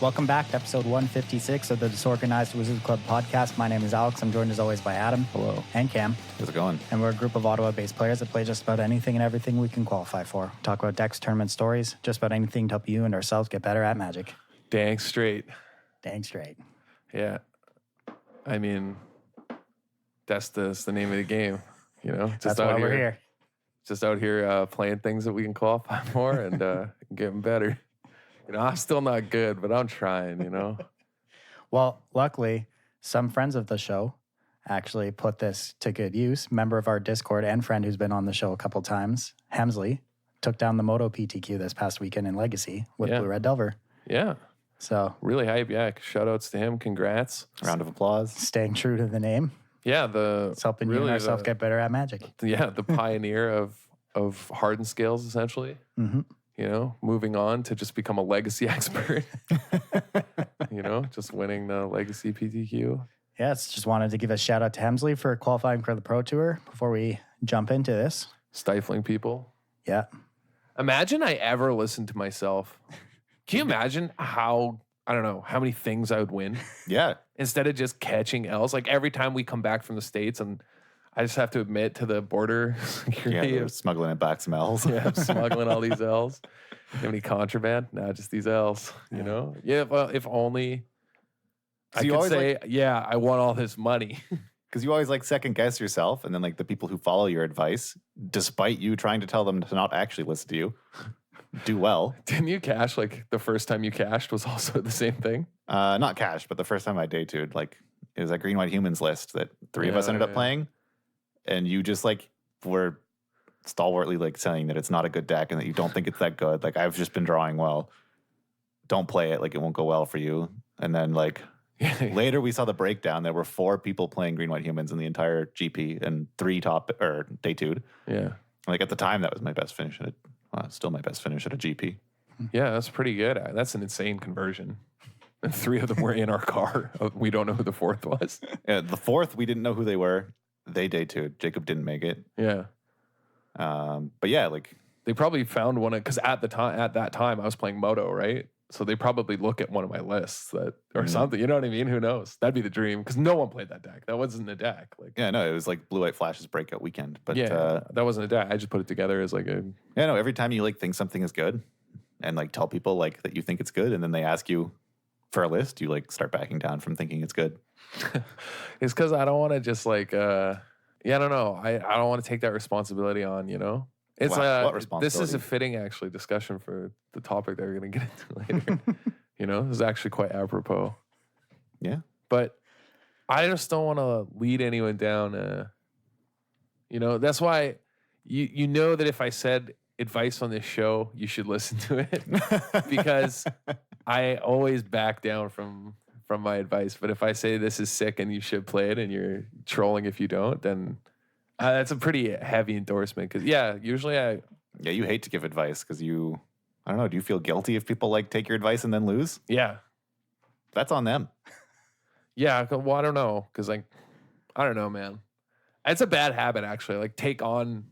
Welcome back to episode 156 of the Disorganized Wizards Club podcast. My name is Alex. I'm joined as always by Adam. Hello. And Cam. How's it going? And we're a group of Ottawa-based players that play just about anything and everything we can qualify for. Talk about decks, tournament stories, just about anything to help you and ourselves get better at Magic. Dang straight. Dang straight. Yeah. I mean, that's the name of the game, you know? That's why we're here. Just out here playing things that we can qualify for and getting better. You know, I'm still not good, but I'm trying, you know? Well, luckily, some friends of the show actually put this to good use. Member of our Discord and friend who's been on the show a couple times, Hemsley, took down the Moto PTQ this past weekend in Legacy with Blue Red Delver. Yeah. So really hype. Yeah. Shout outs to him. Congrats. Round of applause. Staying true to the name. Yeah. It's helping you and ourselves get better at Magic. Yeah. The pioneer of hardened scales, essentially. Mm-hmm. You know, moving on to just become a legacy expert. You know, just winning the legacy PTQ. Yes, just wanted to give a shout out to Hemsley for qualifying for the Pro Tour before we jump into this. Stifling people. Yeah. Imagine I ever listened to myself. Can you imagine how many things I would win? Yeah. Instead of just catching L's. Like every time we come back from the States and I just have to admit to the border security. Yeah, smuggling it back some L's. Yeah, I'm smuggling all these L's. You have any contraband? Nah, just these L's, you know? Yeah, well, if only I could say, I won all this money. Because you always like second guess yourself, and then like the people who follow your advice, despite you trying to tell them to not actually listen to you, do well. Didn't you cash, like the first time you cashed was also the same thing? Not cash, but the first time I day two'd, like it was a Green White Humans list that three of us ended up playing. And you just like were stalwartly like saying that it's not a good deck and that you don't think it's that good. Like I've just been drawing well. Don't play it. Like it won't go well for you. And then like later we saw the breakdown. There were 4 people playing Green White Humans in the entire GP and 3 day two'd. Yeah. Like at the time that was my best finish at it. Still my best finish at a GP. Yeah, that's pretty good. That's an insane conversion. And 3 of them were in our car. We don't know who the 4th was. The 4th, we didn't know who they were. They day two'd. Jacob didn't make it. Yeah. But yeah, like they probably found one because at that time I was playing Moto, right? So they probably look at one of my lists or something. You know what I mean? Who knows? That'd be the dream because no one played that deck. That wasn't a deck. Like yeah, no, it was like Blue White Flash's breakout weekend. But that wasn't a deck. I just put it together as like a every time you like think something is good and like tell people like that you think it's good and then they ask you for a list, you like start backing down from thinking it's good. It's because I don't want to just like I don't know. I don't want to take that responsibility on, you know? It's what responsibility? This is a fitting actually discussion for the topic that we're gonna get into later. You know, this is actually quite apropos. Yeah. But I just don't want to lead anyone down you know, that's why you know that if I said advice on this show, you should listen to it. Because I always back down from my advice. But if I say this is sick and you should play it and you're trolling if you don't, then that's a pretty heavy endorsement. Because, usually you hate to give advice because I don't know, do you feel guilty if people like take your advice and then lose? Yeah. That's on them. Yeah, well, I don't know. Because, like, I don't know, man. It's a bad habit, actually. Like, take on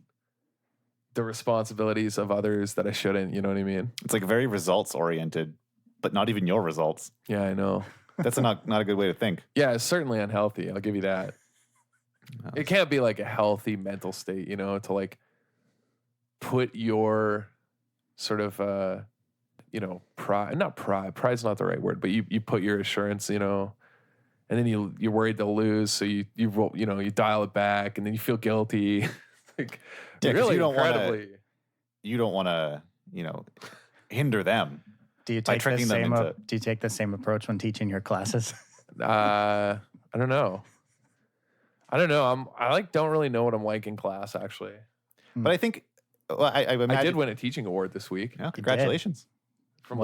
the responsibilities of others that I shouldn't. You know what I mean? It's like very results-oriented, but not even your results. Yeah, I know. That's not a good way to think. Yeah, it's certainly unhealthy. I'll give you that. No. It can't be like a healthy mental state, you know, to like put your sort of, pride's not the right word, but you put your assurance, you know, and then you're worried they'll lose. So you dial it back and then you feel guilty. Like really you don't want to, hinder them. Do you take the same approach when teaching your classes? I don't know. I don't really know what I'm like in class actually. But I think I imagine I did win a teaching award this week. Yeah, congratulations. From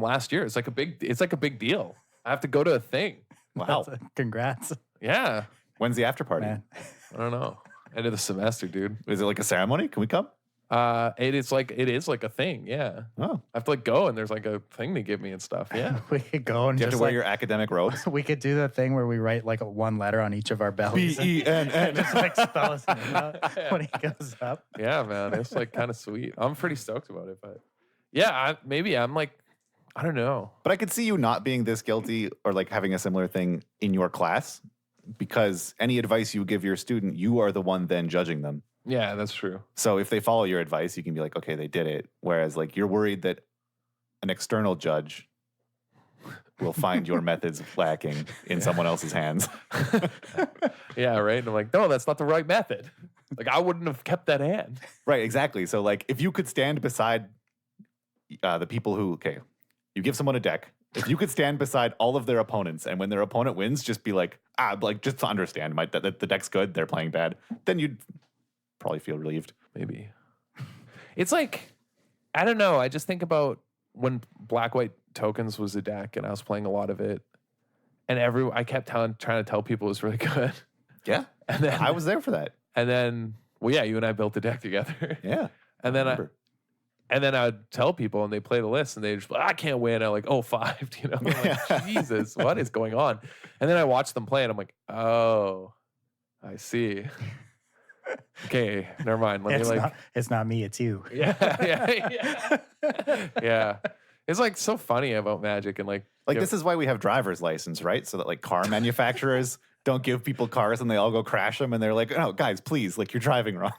last year. It's like a big deal. I have to go to a thing. Wow. Congrats. Yeah. When's the after party? Man. I don't know. End of the semester, dude. Is it like a ceremony? Can we come? It is like a thing, yeah. Oh. I have to like go and there's like a thing to give me and stuff. Yeah. We could go and do you have to wear your academic robes? We could do the thing where we write like one letter on each of our bellies. BENN. Just like spell his name out when he goes up. Yeah, man. It's like kind of sweet. I'm pretty stoked about it, but yeah, I'm I don't know. But I could see you not being this guilty or like having a similar thing in your class, because any advice you give your student, you are the one then judging them. Yeah, that's true. So if they follow your advice, you can be like, okay, they did it. Whereas like you're worried that an external judge will find your methods lacking in someone else's hands. Yeah, right. And I'm like, no, that's not the right method. Like, I wouldn't have kept that hand. Right, exactly. So like if you could stand beside the people who, okay, you give someone a deck. If you could stand beside all of their opponents, and when their opponent wins, just be like, just to understand, the deck's good, they're playing bad, then you'd probably feel relieved. Maybe. It's like, I don't know. I just think about when Black-White Tokens was a deck, and I was playing a lot of it, and I kept trying to tell people it was really good. Yeah, And then I was there for that. And then, well, yeah, you and I built the deck together. Yeah, And then I would tell people, and they play the list, and they just I can't win. I'm like, 5, you know, I'm like, Jesus, what is going on? And then I watch them play, and I'm like, oh, I see. Okay, never mind. It's not me, it's you. Yeah. It's like so funny about Magic, and like this is why we have driver's license, right? So that like car manufacturers don't give people cars and they all go crash them, and they're like, "No, guys, please, like you're driving wrong."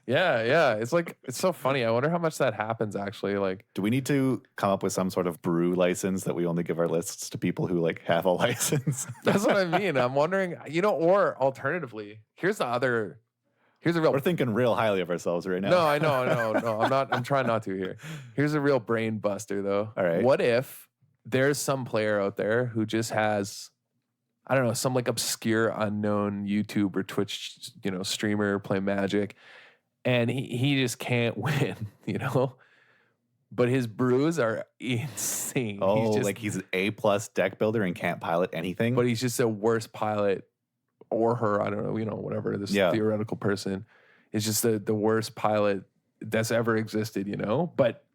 Yeah. It's like it's so funny. I wonder how much that happens actually. Like, do we need to come up with some sort of brew license that we only give our lists to people who like have a license? That's what I mean. I'm wondering, or alternatively, here's a real. We're thinking real highly of ourselves right now. No, I know. No, I'm not. I'm trying not to here. Here's a real brain buster, though. All right. What if there's some player out there who just has, I don't know, some like obscure, unknown YouTube or Twitch, streamer play Magic, and he just can't win, But his brews are insane. Oh, he's an A+ deck builder and can't pilot anything. But he's just a worse pilot. Or her, I don't know, whatever, this theoretical person is just the worst pilot that's ever existed, But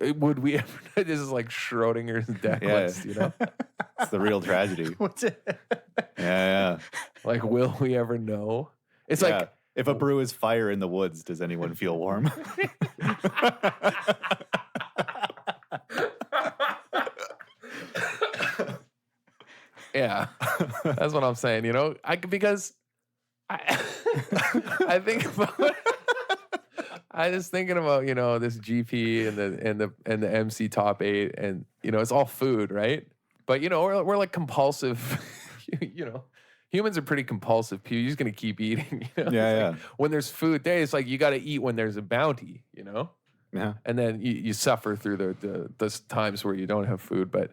would we ever, this is like Schrodinger's deck list, It's the real tragedy. What's it? Yeah. Like, will we ever know? It's like, if a brew is fire in the woods, does anyone feel warm? yeah, that's what I'm saying, because I think about I just thinking about, this GP and the MC top 8, and it's all food, right? But we're like compulsive, humans are pretty compulsive. You're just gonna keep eating. Yeah. Like, when there's food there, it's like you got to eat when there's a bounty. Yeah. And then you suffer through the times where you don't have food. But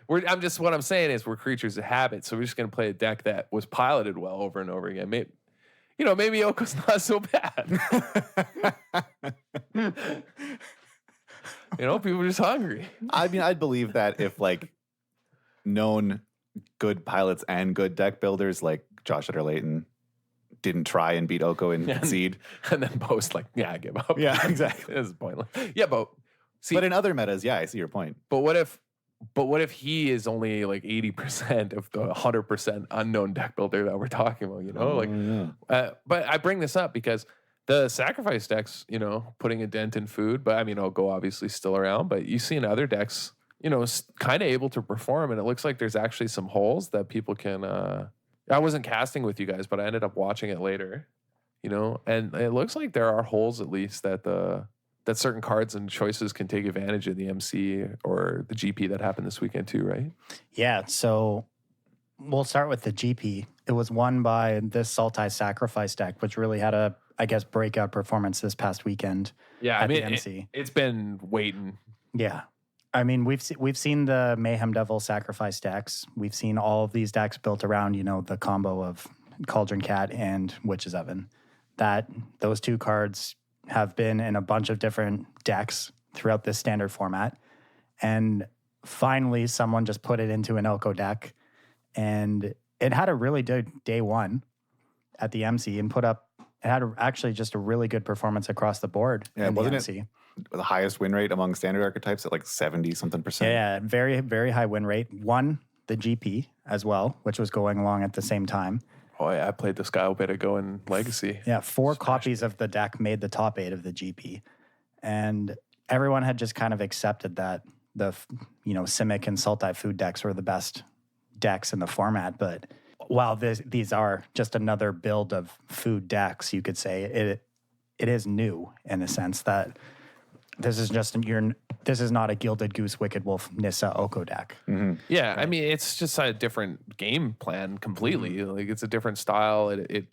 what I'm saying is we're creatures of habit, so we're just gonna play a deck that was piloted well over and over again. Maybe Oko's not so bad. People are just hungry. I mean, I'd believe that if like known good pilots and good deck builders like Josh Utter-Layton didn't try and beat Oko and concede. And then post I give up. Yeah, exactly. This is pointless. Yeah, but in other metas, I see your point. But what if he is only like 80% of the 100% unknown deck builder that we're talking about, but I bring this up because the sacrifice decks, putting a dent in food, but I mean, Oko obviously still around, but you see in other decks, kind of able to perform, and it looks like there's actually some holes that people can, I wasn't casting with you guys, but I ended up watching it later, and it looks like there are holes at least that that certain cards and choices can take advantage of the MC or the GP that happened this weekend too, right? Yeah, so we'll start with the GP. It was won by this Sultai Sacrifice deck, which really had a, breakout performance this past weekend. Yeah, at the MC. It's been waiting. Yeah. I mean, we've seen the Mayhem Devil Sacrifice decks. We've seen all of these decks built around, the combo of Cauldron Cat and Witch's Oven. Those two cards have been in a bunch of different decks throughout this standard format. And finally, someone just put it into an Oko deck. And it had a really good day one at the MC and actually just a really good performance across the board. Yeah, wasn't MC. it the highest win rate among standard archetypes at like 70-something%? Yeah, very, very high win rate. Won the GP as well, which was going along at the same time. Oh, yeah, I played this guy a bit ago in Legacy. Yeah, 4 copies of the deck made the top 8 of the GP. And everyone had just kind of accepted that the Simic and Sultai food decks were the best decks in the format. But while these are just another build of food decks, you could say it is new in the sense that this is not a Gilded Goose, Wicked Wolf, Nissa, Oko deck. Mm-hmm. Yeah, I mean, it's just a different game plan completely. Mm-hmm. Like, it's a different style. It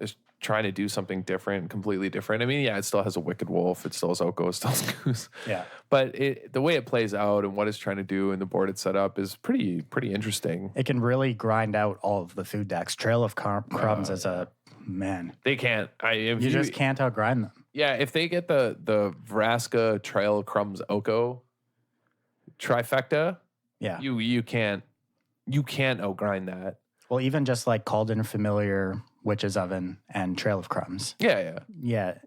is trying to do something different, completely different. I mean, yeah, it still has a Wicked Wolf. It still has Oko. It still has Goose. Yeah. But the way it plays out and what it's trying to do and the board it's set up is pretty interesting. It can really grind out all of the food decks. Trail of Crumbs is a man. They can't. You just can't outgrind them. Yeah, if they get the Vraska, Trail of Crumbs, Oko trifecta, Yeah. you can't outgrind that. Well, even just like Cauldron Familiar, Witch's Oven, and Trail of Crumbs. Yeah. Yeah.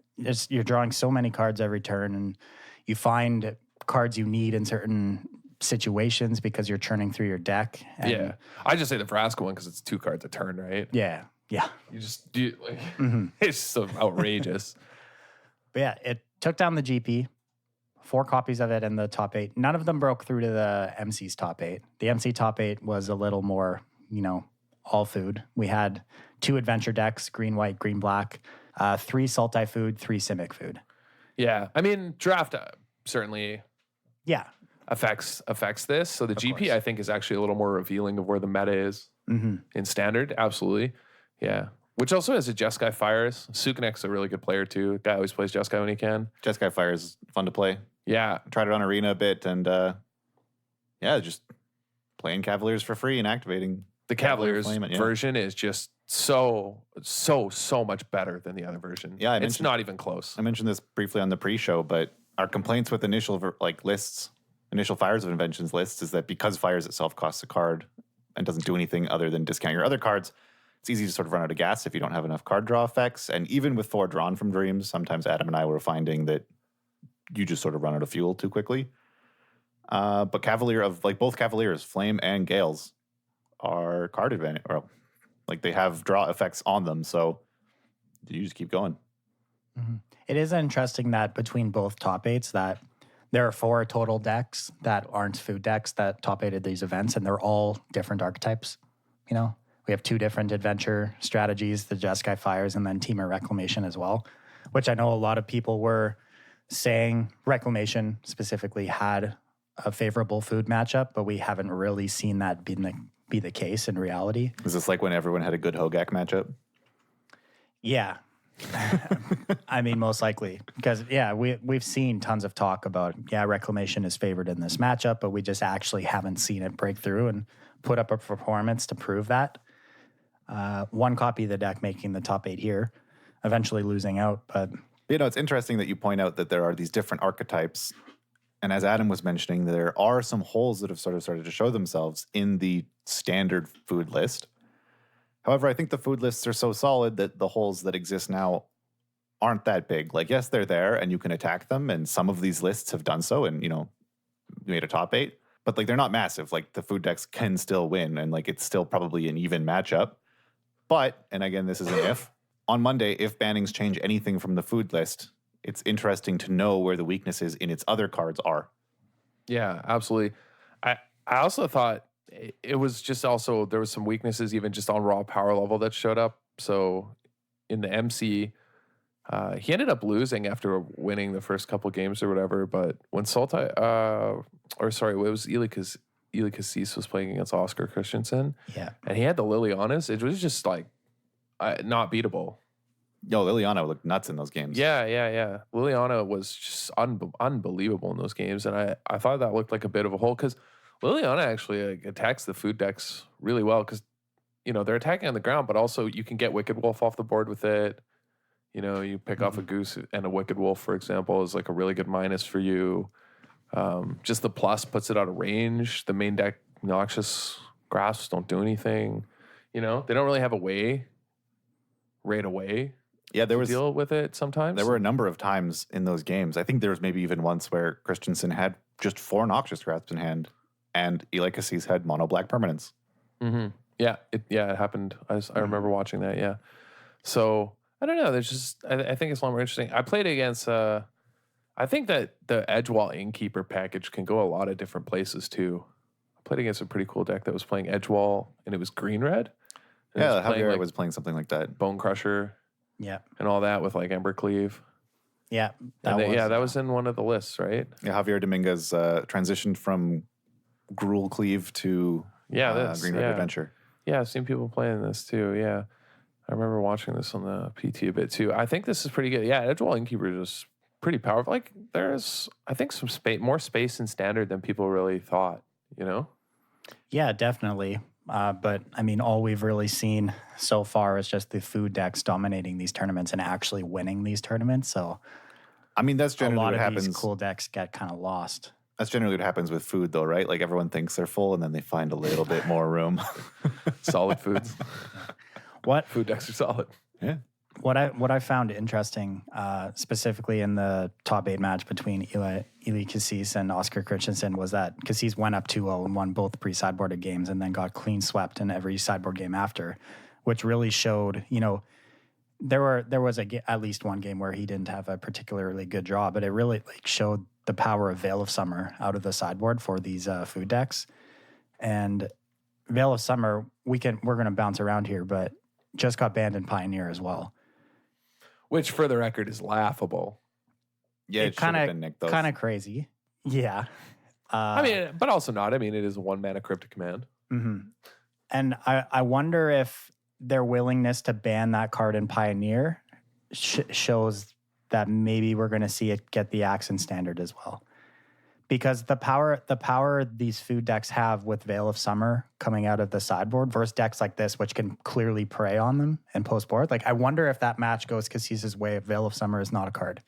You're drawing so many cards every turn, and you find cards you need in certain situations because you're churning through your deck. And Yeah. I just say the Vraska one because it's 2 cards a turn, right? Yeah. Yeah. You just do like Mm-hmm. it's so outrageous. But yeah, it took down the GP, 4 copies of it in the top 8. None of them broke through to the MC's top 8. The MC top 8 was a little more, all food. We had 2 adventure decks, green, white, green, black, 3 Sultai food, 3 Simic food. Yeah. I mean, draft certainly Yeah. affects this. So the GP, course. I think, is actually a little more revealing of where the meta is Mm-hmm. in standard. Absolutely. Yeah. Which also has a Jeskai Fires. Sukanek's a really good player too. Guy always plays Jeskai when he can. Jeskai Fire is fun to play. Yeah. I tried it on Arena a bit, and just playing Cavaliers for free and activating The Cavaliers Flame, yeah. version is just so much better than the other version. Yeah, it's not even close. I mentioned this briefly on the pre-show, but our complaints with initial Fires of Inventions lists is that because Fires itself costs a card and doesn't do anything other than discount your other cards, it's easy to sort of run out of gas if you don't have enough card draw effects. And even with 4 drawn from Dreams, sometimes Adam and I were finding that you just sort of run out of fuel too quickly. But both Cavaliers, Flame and Gales, are card advantage, or like they have draw effects on them. So you just keep going. Mm-hmm. It is interesting that between both top 8s that there are 4 total decks that aren't food decks that top 8 these events, and they're all different archetypes. We have 2 different adventure strategies, the Jeskai Fires and then Temur Reclamation as well, which I know a lot of people were saying Reclamation specifically had a favorable food matchup, but we haven't really seen that be the case in reality. Is this like when everyone had a good Hogak matchup? Yeah. I mean, most likely. Because, we've seen tons of talk about, Reclamation is favored in this matchup, but we just actually haven't seen it break through and put up a performance to prove that. 1 copy of the deck making the top 8 here, eventually losing out. But it's interesting that you point out that there are these different archetypes. And as Adam was mentioning, there are some holes that have sort of started to show themselves in the standard food list. However, I think the food lists are so solid that the holes that exist now aren't that big. Like, yes, they're there and you can attack them. And some of these lists have done so and, made a top 8. But like, they're not massive. Like, the food decks can still win. And like, it's still probably an even matchup. But, and again, this is an if, on Monday, if bannings change anything from the food list, it's interesting to know where the weaknesses in its other cards are. Yeah, absolutely. I also thought it was just also, there was some weaknesses even just on raw power level that showed up. So in the MC, he ended up losing after winning the first couple games or whatever. But when it was Eli Cassis was playing against Oscar Christensen. Yeah. And he had the Lilianas. It was just like not beatable. Yo, Liliana looked nuts in those games. Yeah. Liliana was just unbelievable in those games. And I thought that looked like a bit of a hole because Liliana actually attacks the food decks really well because, they're attacking on the ground, but also you can get Wicked Wolf off the board with it. You pick off a Goose and a Wicked Wolf, for example, is like a really good minus for you. Just the plus puts it out of range. The main deck Noxious Grasps don't do anything. They don't really have a way right away. Yeah, there was deal with it sometimes. There were a number of times in those games. I think there was maybe even once where Christensen had just 4 Noxious Grasps in hand, and Eli Cassis had mono black permanents. Mm-hmm. Yeah, it happened. I remember watching that. Yeah, so I don't know. There's just I think it's a lot more interesting. I played against I think that the Edgewall Innkeeper package can go a lot of different places too. I played against a pretty cool deck that was playing Edgewall, and it was green-red. Yeah, Javier was playing something like that. Bone Crusher. Yeah. And all that with like Ember Cleave. Yeah. That was in one of the lists, right? Yeah, Javier Dominguez transitioned from Gruul Cleave to Green Red Adventure. Yeah, I've seen people playing this too. Yeah. I remember watching this on the PT a bit too. I think this is pretty good. Yeah, Edgewall Innkeeper is just pretty powerful. Like there's, I think, some more space in Standard than people really thought, you know? Yeah, definitely. But I mean, all we've really seen so far is just the food decks dominating these tournaments and actually winning these tournaments. So, I mean, that's generally a lot what of happens. These cool decks get kind of lost. That's generally what happens with food, though, right? Like everyone thinks they're full, and then they find a little bit more room. Solid foods. What food decks are solid? Yeah. What I found interesting, specifically in the top 8 match between Eli Cassis and Oscar Christensen, was that Cassis went up 2-0 and won both pre-sideboarded games and then got clean swept in every sideboard game after, which really showed, you know, there was at least one game where he didn't have a particularly good draw, but it really like showed the power of Veil of Summer out of the sideboard for these food decks. And Veil of Summer, we're going to bounce around here, but just got banned in Pioneer as well. Which, for the record, is laughable. Yeah, it kind of crazy. Yeah. I mean, but also not. I mean, it is a 1-mana cryptic command. Mm-hmm. And I wonder if their willingness to ban that card in Pioneer shows that maybe we're going to see it get the axe in Standard as well. Because the power these food decks have with Veil of Summer coming out of the sideboard versus decks like this, which can clearly prey on them and post board. Like, I wonder if that match goes Cassis's way if Veil of Summer is not a card.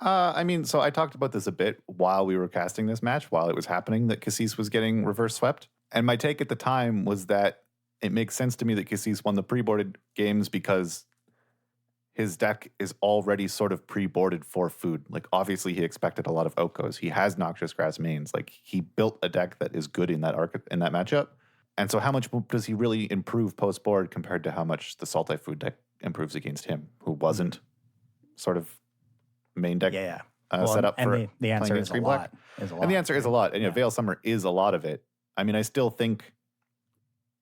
I mean, so I talked about this a bit while we were casting this match, while it was happening, that Cassis was getting reverse swept. And my take at the time was that it makes sense to me that Cassis won the pre-boarded games because his deck is already sort of pre-boarded for food. Like, obviously, he expected a lot of Okos. He has Noxious Grass mains. Like, he built a deck that is good in that matchup. And so how much does he really improve post-board compared to how much the Sultai food deck improves against him, who wasn't sort of main deck set up for the answer is a lot. And the answer is a lot. And Veil Summer is a lot of it. I mean, I still think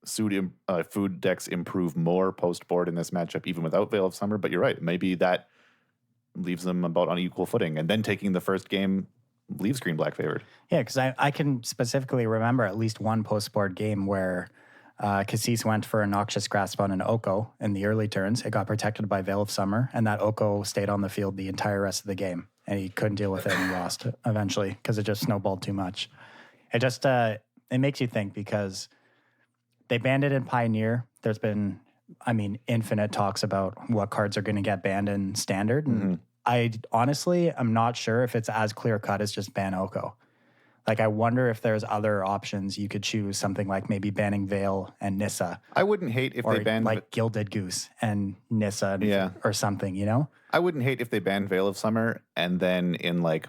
food decks improve more post-board in this matchup, even without Veil of Summer. But you're right. Maybe that leaves them about on equal footing. And then taking the first game leaves green-black favored. Yeah, because I can specifically remember at least one post-board game where Cassis went for a Noxious Grasp on an Oko in the early turns. It got protected by Veil of Summer, and that Oko stayed on the field the entire rest of the game. And he couldn't deal with it and lost eventually because it just snowballed too much. It just it makes you think because they banned it in Pioneer. There's been, infinite talks about what cards are going to get banned in Standard. And I honestly am not sure if it's as clear cut as just ban Oko. Like, I wonder if there's other options. You could choose something like maybe banning Veil and Nissa. I wouldn't hate if they banned like Gilded Goose and Nissa or something, you know? I wouldn't hate if they banned Veil of Summer and then in like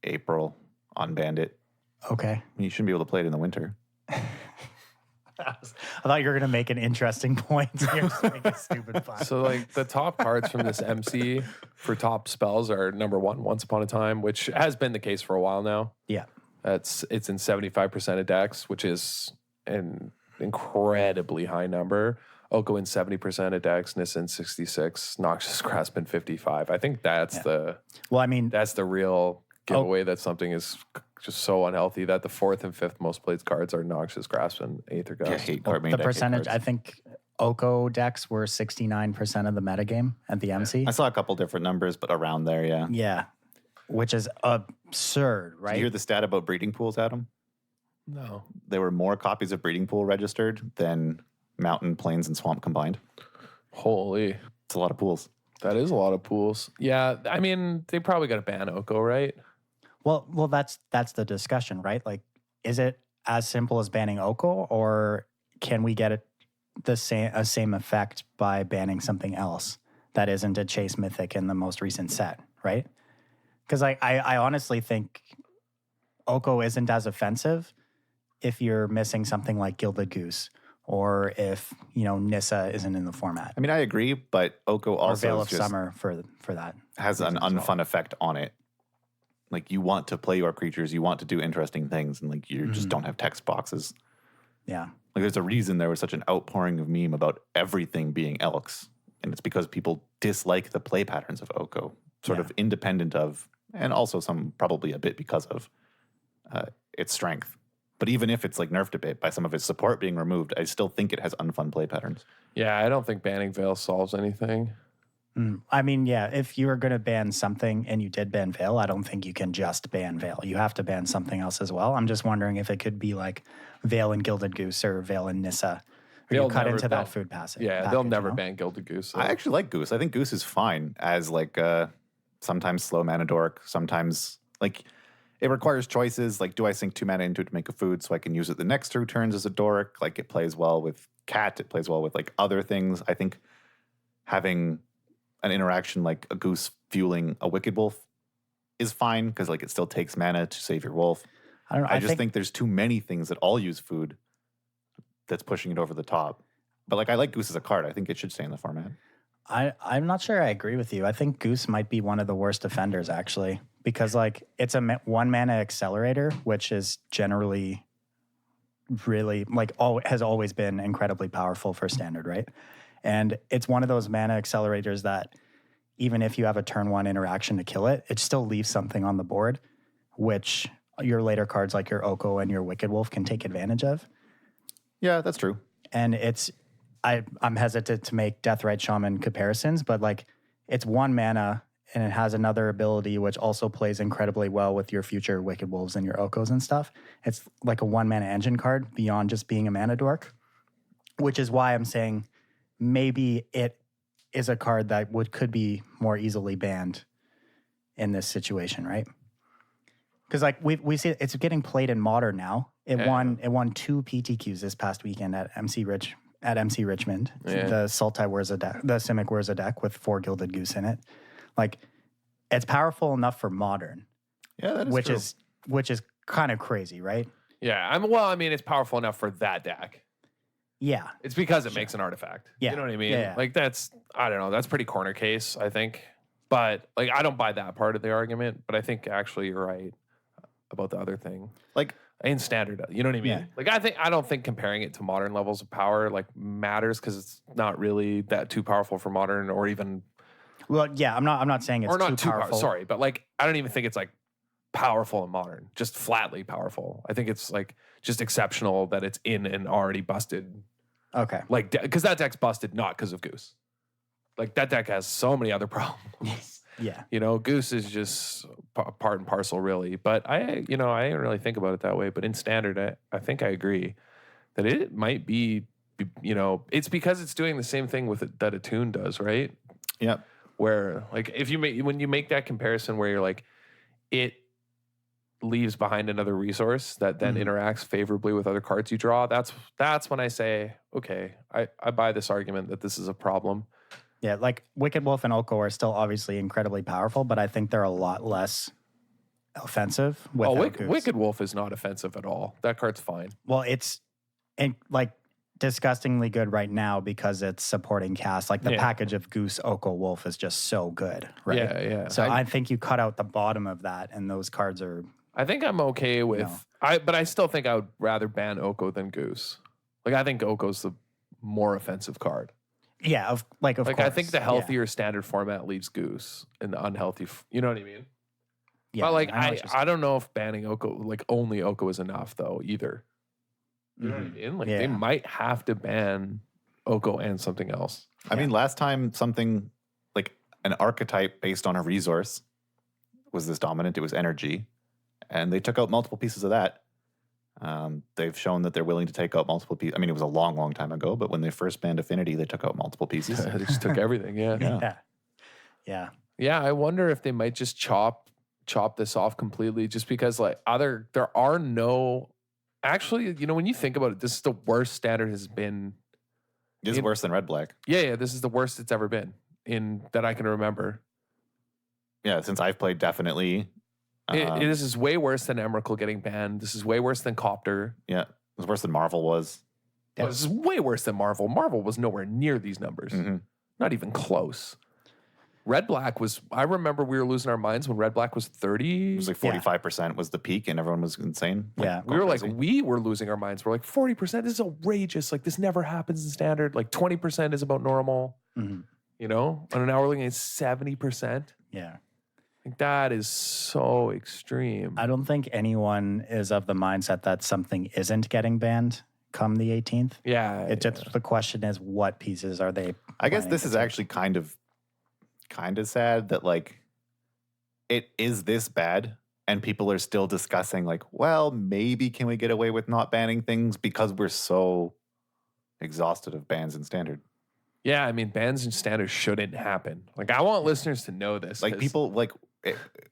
April unbanned it. Okay. You shouldn't be able to play it in the winter. I thought you were going to make an interesting point. You're just making stupid fun. So, like, the top cards from this MC for top spells are number 1, Once Upon a Time, which has been the case for a while now. Yeah. It's in 75% of decks, which is an incredibly high number. Oko in 70% of decks, Nissa in 66, Noxious Grasp in 55. I think that's that's the real giveaway that something is just so unhealthy that the 4th and 5th most played cards are Noxious Grasp and Aether Gust. The percentage, I think Oko decks were 69% of the metagame at the MC. I saw a couple different numbers, but around there, yeah. Yeah, which is absurd, right? Did you hear the stat about breeding pools, Adam? No. There were more copies of breeding pool registered than mountain, plains, and swamp combined. Holy. It's a lot of pools. That is a lot of pools. Yeah, I mean, they probably got to ban Oko, right? Well, that's the discussion, right? Like, is it as simple as banning Oko, or can we get it the same effect by banning something else that isn't a Chase Mythic in the most recent set, right? Because I honestly think Oko isn't as offensive if you're missing something like Gilded Goose, or if Nissa isn't in the format. I mean, I agree, but Oko also Veil of Summer for that has an unfun effect on it. Like you want to play your creatures, you want to do interesting things, and like you just don't have text boxes. Yeah. Like there's a reason there was such an outpouring of meme about everything being Elks. And it's because people dislike the play patterns of Oko, sort of independent of, and also some probably a bit because of its strength. But even if it's like nerfed a bit by some of its support being removed, I still think it has unfun play patterns. Yeah, I don't think banning Veil solves anything. I mean, yeah, if you were going to ban something and you did ban Veil, I don't think you can just ban Veil. You have to ban something else as well. I'm just wondering if it could be like Veil and Gilded Goose or Veil and Nissa. Or you cut into that food passive. Yeah, they'll never ban Gilded Goose. So. I actually like Goose. I think Goose is fine as like sometimes slow mana dork, sometimes like it requires choices. Like, do I sink 2 mana into it to make a food so I can use it the next 2 turns as a dork? Like it plays well with Cat. It plays well with like other things. I think having an interaction like a Goose fueling a Wicked Wolf is fine because like it still takes mana to save your wolf. I don't know. I just think there's too many things that all use food that's pushing it over the top. But like I like Goose as a card. I think it should stay in the format. I'm not sure I agree with you. I think Goose might be one of the worst offenders actually because like it's a 1 mana accelerator, which is generally really like has always been incredibly powerful for standard, right? And it's one of those mana accelerators that even if you have a turn 1 interaction to kill it, it still leaves something on the board, which your later cards like your Oko and your Wicked Wolf can take advantage of. Yeah, that's true. And I'm hesitant to make Deathrite Shaman comparisons, but like it's 1 mana and it has another ability which also plays incredibly well with your future Wicked Wolves and your Okos and stuff. It's like a 1 mana engine card beyond just being a mana dork, which is why I'm saying maybe it is a card that could be more easily banned in this situation, right? Because like we see it's getting played in Modern now. It won 2 PTQs this past weekend at MC Richmond. Yeah. The Sultai wears a deck. The Simic wears a deck with 4 Gilded Goose in it. Like it's powerful enough for Modern. Yeah, that is true. Which is kind of crazy, right? Yeah, I mean, it's powerful enough for that deck. Yeah. It's because it makes an artifact. Yeah. You know what I mean? Yeah. Like I don't know, that's pretty corner case, I think. But like I don't buy that part of the argument, but I think actually you're right about the other thing. Like in standard, you know what I mean? Yeah. Like I don't think comparing it to Modern levels of power like matters because it's not really that too powerful for Modern or even. Well, yeah, I'm not saying it's or not too powerful. Sorry, but like I don't even think it's like powerful in Modern, just flatly powerful. I think it's like just exceptional that it's in an already busted. Okay. Like because that deck's busted not because of Goose. Like that deck has so many other problems. Yeah. You know, Goose is just part and parcel, really. But I didn't really think about it that way. But in standard, I think I agree that it might be, it's because it's doing the same thing with it that Attune does, right? Yeah. Where like when you make that comparison where you're like, it leaves behind another resource that then interacts favorably with other cards you draw. That's when I say, okay, I buy this argument that this is a problem. Yeah, like Wicked Wolf and Oko are still obviously incredibly powerful, but I think they're a lot less offensive without Goose. Wicked Wolf is not offensive at all. That card's fine. Well, it's like disgustingly good right now because it's supporting cast. Like the package of Goose, Oko, Wolf is just so good, right? Yeah. So I think you cut out the bottom of that, and those cards are. I think I'm okay with. But I still think I would rather ban Oko than Goose. Like I think Oko's the more offensive card. Yeah, of course. I think the healthier standard format leaves Goose, and the unhealthy, you know what I mean? Yeah, but like I don't know if banning Oko, like only Oko, is enough though either. You know what I mean? Like they might have to ban Oko and something else. I mean, last time something like an archetype based on a resource was this dominant, it was energy, and they took out multiple pieces of that. They've shown that they're willing to take out multiple pieces. I mean, it was a long, long time ago, but when they first banned Affinity, they took out multiple pieces. They just took everything. Yeah. I wonder if they might just chop this off completely, just because like there are no. Actually, when you think about it, this is the worst standard has been. It's worse than Red Black. Yeah. This is the worst it's ever been that I can remember. Yeah, since I've played, definitely. This is way worse than Emrakul getting banned. This is way worse than Copter. Yeah, it was worse than Marvel was. Yeah, this is way worse than Marvel. Marvel was nowhere near these numbers. Mm-hmm. Not even close. Red Black was, I remember we were losing our minds when Red Black was 30. It was like 45% was the peak, and everyone was insane. Yeah. We were crazy. like, we were losing our minds. We're like, 40%, this is outrageous. Like, this never happens in standard. Like, 20% is about normal. Mhm. You know? And now we're looking at 70%. Yeah. Like, that is so extreme. I don't think anyone is of the mindset that something isn't getting banned come the 18th. Yeah. It just, the question is, what pieces are they? I guess planning this to is take? actually kind of sad that like it is this bad and people are still discussing like, well, maybe can we get away with not banning things because we're so exhausted of bans in standard. Yeah, I mean, bans and standards shouldn't happen. Like, I want listeners to know this. Like 'cause- people like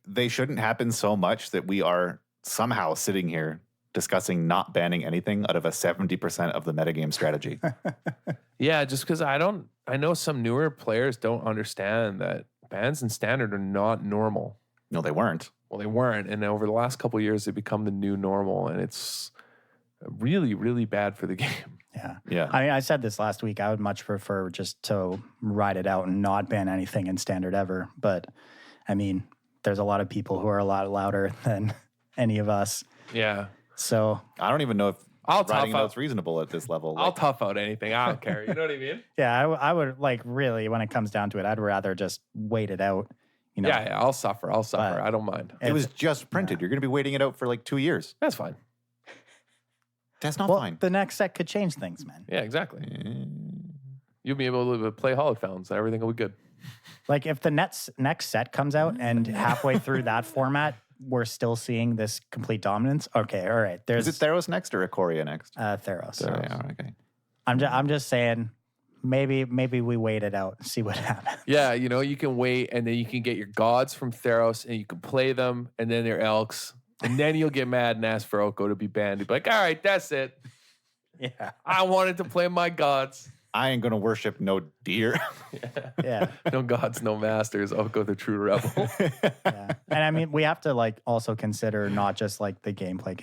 they shouldn't happen so much that we are somehow sitting here discussing not banning anything out of a 70% of the metagame strategy. Yeah, just because I know some newer players don't understand that bans and standard are not normal. No, they weren't. Well, they weren't. And over the last couple of years, they become the new normal. And it's really, really bad for the game. Yeah. Yeah. I mean, I said this last week. I would much prefer just to ride it out and not ban anything in standard ever. But I mean, there's a lot of people who are a lot louder than any of us. Yeah. So I don't even know if I'll tough riding it out. out's reasonable at this level. I'll Like, tough out anything. I don't care. You know what I mean? yeah, I would like really, when it comes down to it, I'd rather just wait it out. You know, Yeah, I'll suffer. But- I don't mind. it was just printed. You're going to be waiting it out for like 2 years. That's fine. That's not well, fine. the next set could change things, man. Yeah, exactly. You'll be able to play Hollow Fountains and everything will be good. Like if the next set comes out and halfway through that format, we're still seeing this complete dominance. Okay, all right. There's Is it Theros next or Ikoria next? Theros. Oh, yeah, okay. I'm just saying, maybe we wait it out and see what happens. Yeah, you know, you can wait and then you can get your gods from Theros and you can play them and then their elks. And then you'll get mad and ask for Oko to be banned. You'll be like, all right, that's it. Yeah, I wanted to play my gods. I ain't going to worship no deer. yeah, No gods, no masters. Oko the true rebel. yeah. And I mean, we have to like also consider not just like the gameplay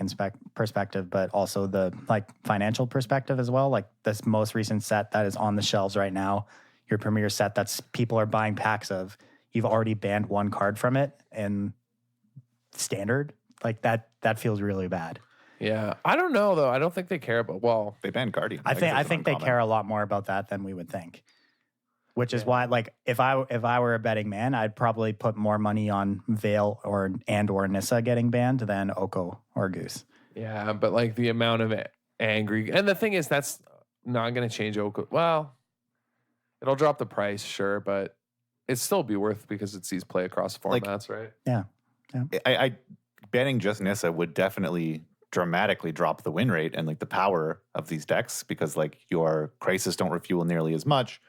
perspective, but also the like financial perspective as well. Like this most recent set that is on the shelves right now, your premier set that's people are buying packs of. You've already banned one card from it in standard. Like that feels really bad. Yeah. I don't know, though. I don't think they care about, well, They banned Guardian. I think it's they uncommon. care a lot more about that than we would think. Which is why, like, if I were a betting man, I'd probably put more money on Vale or Nissa getting banned than Oko or Goose. yeah, but like the amount of angry. And the thing is, that's not going to change Oko. Well, it'll drop the price, sure, but it'd still be worth because it sees play across Like- formats, right? I banning just Nissa would definitely dramatically drop the win rate and like the power of these decks because like your Crisis don't refuel nearly as much.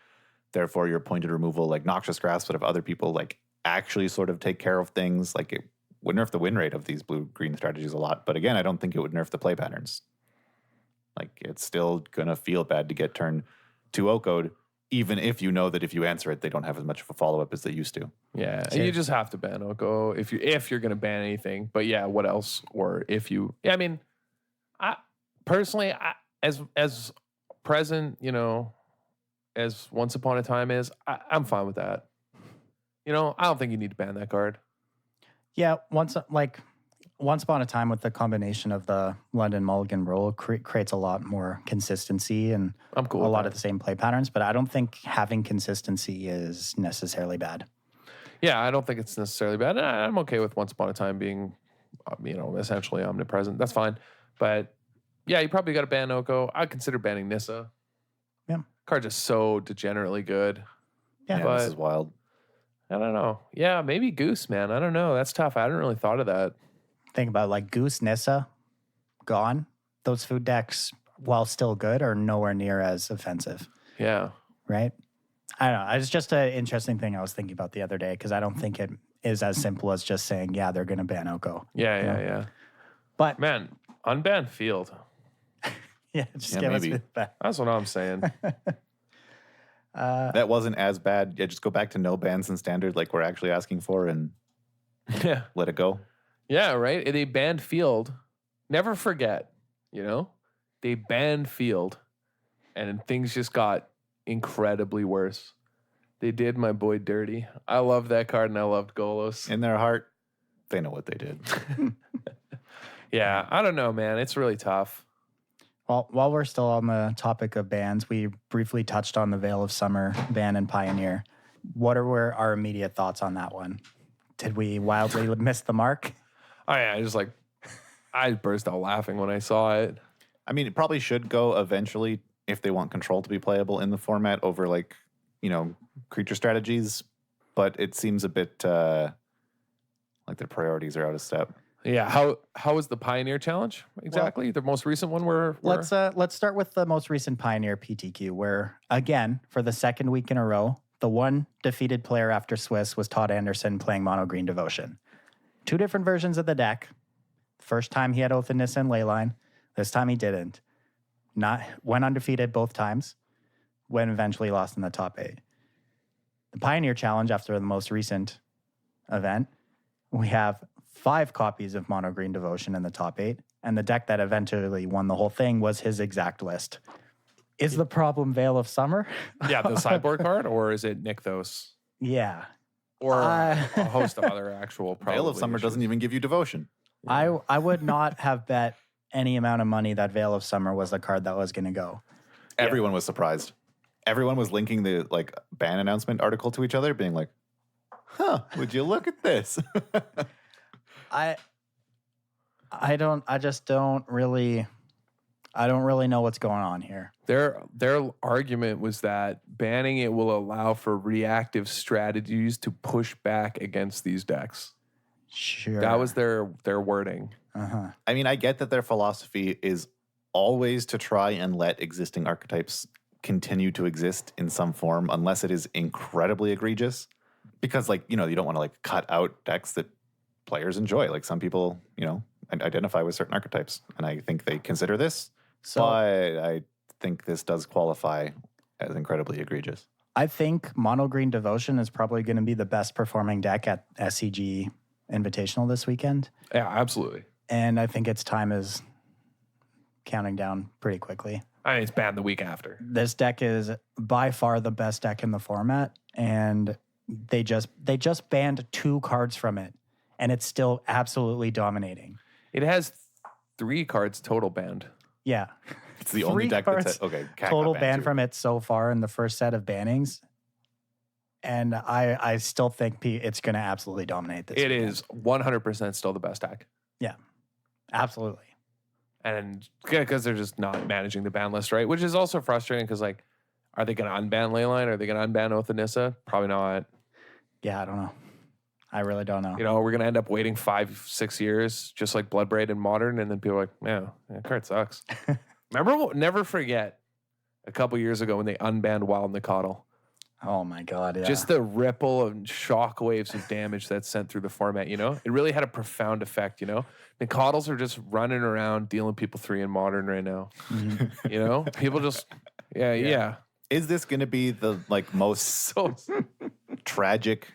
Therefore, your pointed removal, like Noxious Grasp, would have other people like actually sort of take care of things. Like it would nerf the win rate of these blue-green strategies a lot. But again, I don't think it would nerf the play patterns. Like it's still gonna feel bad to get turn 2 Oko'd, even if you know that if you answer it, they don't have as much of a follow-up as they used to. Yeah, and Sure. you just have to ban Oko if you're going to ban anything. But yeah, what else? Or if you, yeah, I mean, I personally, as present, you know, as Once Upon a Time is, I'm fine with that. You know, I don't think you need to ban that card. Yeah, once upon a time with the combination of the London Mulligan rule creates a lot more consistency and I'm cool. a with lot that. of the same play patterns, but I don't think having consistency is necessarily bad. Yeah, I don't think it's necessarily bad. And I'm okay with Once Upon a Time being, you know, essentially omnipresent. That's fine. But yeah, you probably got to ban Oko. I'd consider banning Nissa. Yeah. Card's just so degenerately good. Yeah, But- this is wild. I don't know. Yeah, maybe Goose, man. I don't know. That's tough. I hadn't really thought of that. Think about like Goose, Nissa, gone. Those food decks, while still good, are nowhere near as offensive, Yeah. right? I don't know. It's just an interesting thing I was thinking about the other day because I don't think it is as simple as just saying, yeah, they're going to ban Oko. Yeah. But Man, unbanned field. yeah, just Yeah, give maybe. us back. That's what I'm saying. That wasn't as bad. Yeah, just go back to no bans in standard like we're actually asking for and Yeah. let it go. Yeah, right? They banned field. Never forget, you know? They banned field and things just got incredibly worse. They did my boy dirty. I love that card, and I loved Golos. In their heart, they know what they did. Yeah, I don't know, man. It's really tough. Well, while we're still on the topic of bans, we briefly touched on the Veil of Summer ban in Pioneer. What were our immediate thoughts on that one? Did we wildly miss the mark? Oh, yeah, I burst out laughing when I saw it. I mean, it probably should go eventually if they want control to be playable in the format over like, creature strategies. But it seems a bit like their priorities are out of step. Yeah, how was the Pioneer Challenge exactly? Well, the most recent one where let's start with the most recent Pioneer PTQ, where again for the second week in a row, the one defeated player after Swiss was Todd Anderson playing Mono Green Devotion. 2 different versions of the deck. First time he had Oath of Nissa and Leyline. This time he didn't. Went undefeated both times. When eventually lost in the top 8. The Pioneer Challenge after the most recent event, we have 5 copies of Mono Green Devotion in the top 8, and the deck that eventually won the whole thing was his exact list. Is the problem Veil of Summer? Yeah, the sideboard card, or is it Nykthos? Yeah. Or a host of other actual problems. Veil of Summer doesn't even give you devotion. I would not have bet any amount of money that Veil of Summer was the card that was going to go. Everyone was surprised. Everyone was linking the ban announcement article to each other, being like, "Huh? Would you look at this?" I don't really know what's going on here. Their argument was that banning it will allow for reactive strategies to push back against these decks. Sure. That was their wording. Uh-huh. I mean, I get that their philosophy is always to try and let existing archetypes continue to exist in some form, unless it is incredibly egregious. Because, you don't want to cut out decks that players enjoy. Like some people, identify with certain archetypes, and I think they consider this. So but I think this does qualify as incredibly egregious. I think Mono Green Devotion is probably going to be the best performing deck at SCG Invitational this weekend. Yeah, absolutely. And I think its time is counting down pretty quickly. I mean, it's banned the week after. This deck is by far the best deck in the format, and they just banned 2 cards from it, and it's still absolutely dominating. It has 3 cards total banned. Yeah. It's the only deck that's total ban from it so far in the first set of bannings. And I still think it's going to absolutely dominate this. It is 100% still the best deck. Yeah, absolutely. And because they're just not managing the ban list right, which is also frustrating because, are they going to unban Leyline? Are they going to unban Oath of Nissa? Probably not. Yeah, I don't know. I really don't know. We're going to end up waiting 5-6 years, just like Bloodbraid and Modern, and then people are like, yeah, that card sucks. Never forget a couple years ago when they unbanned Wild Nicodle. Oh my God, yeah. Just the ripple of shock waves of damage that's sent through the format, It really had a profound effect, Nicodles are just running around dealing people 3 in Modern right now. Mm-hmm. People just, yeah. Is this going to be the most tragic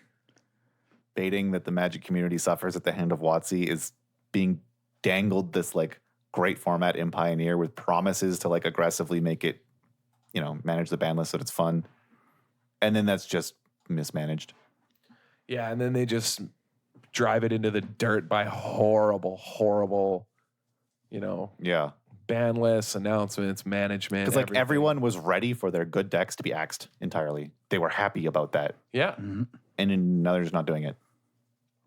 baiting that the Magic community suffers at the hand of WotC is being dangled this great format in Pioneer with promises to aggressively make it, manage the ban list so that it's fun. And then that's just mismanaged. Yeah, and then they just drive it into the dirt by horrible, ban lists, announcements, management. Because everyone was ready for their good decks to be axed entirely. They were happy about that. Yeah. Mm-hmm. And now they're just not doing it.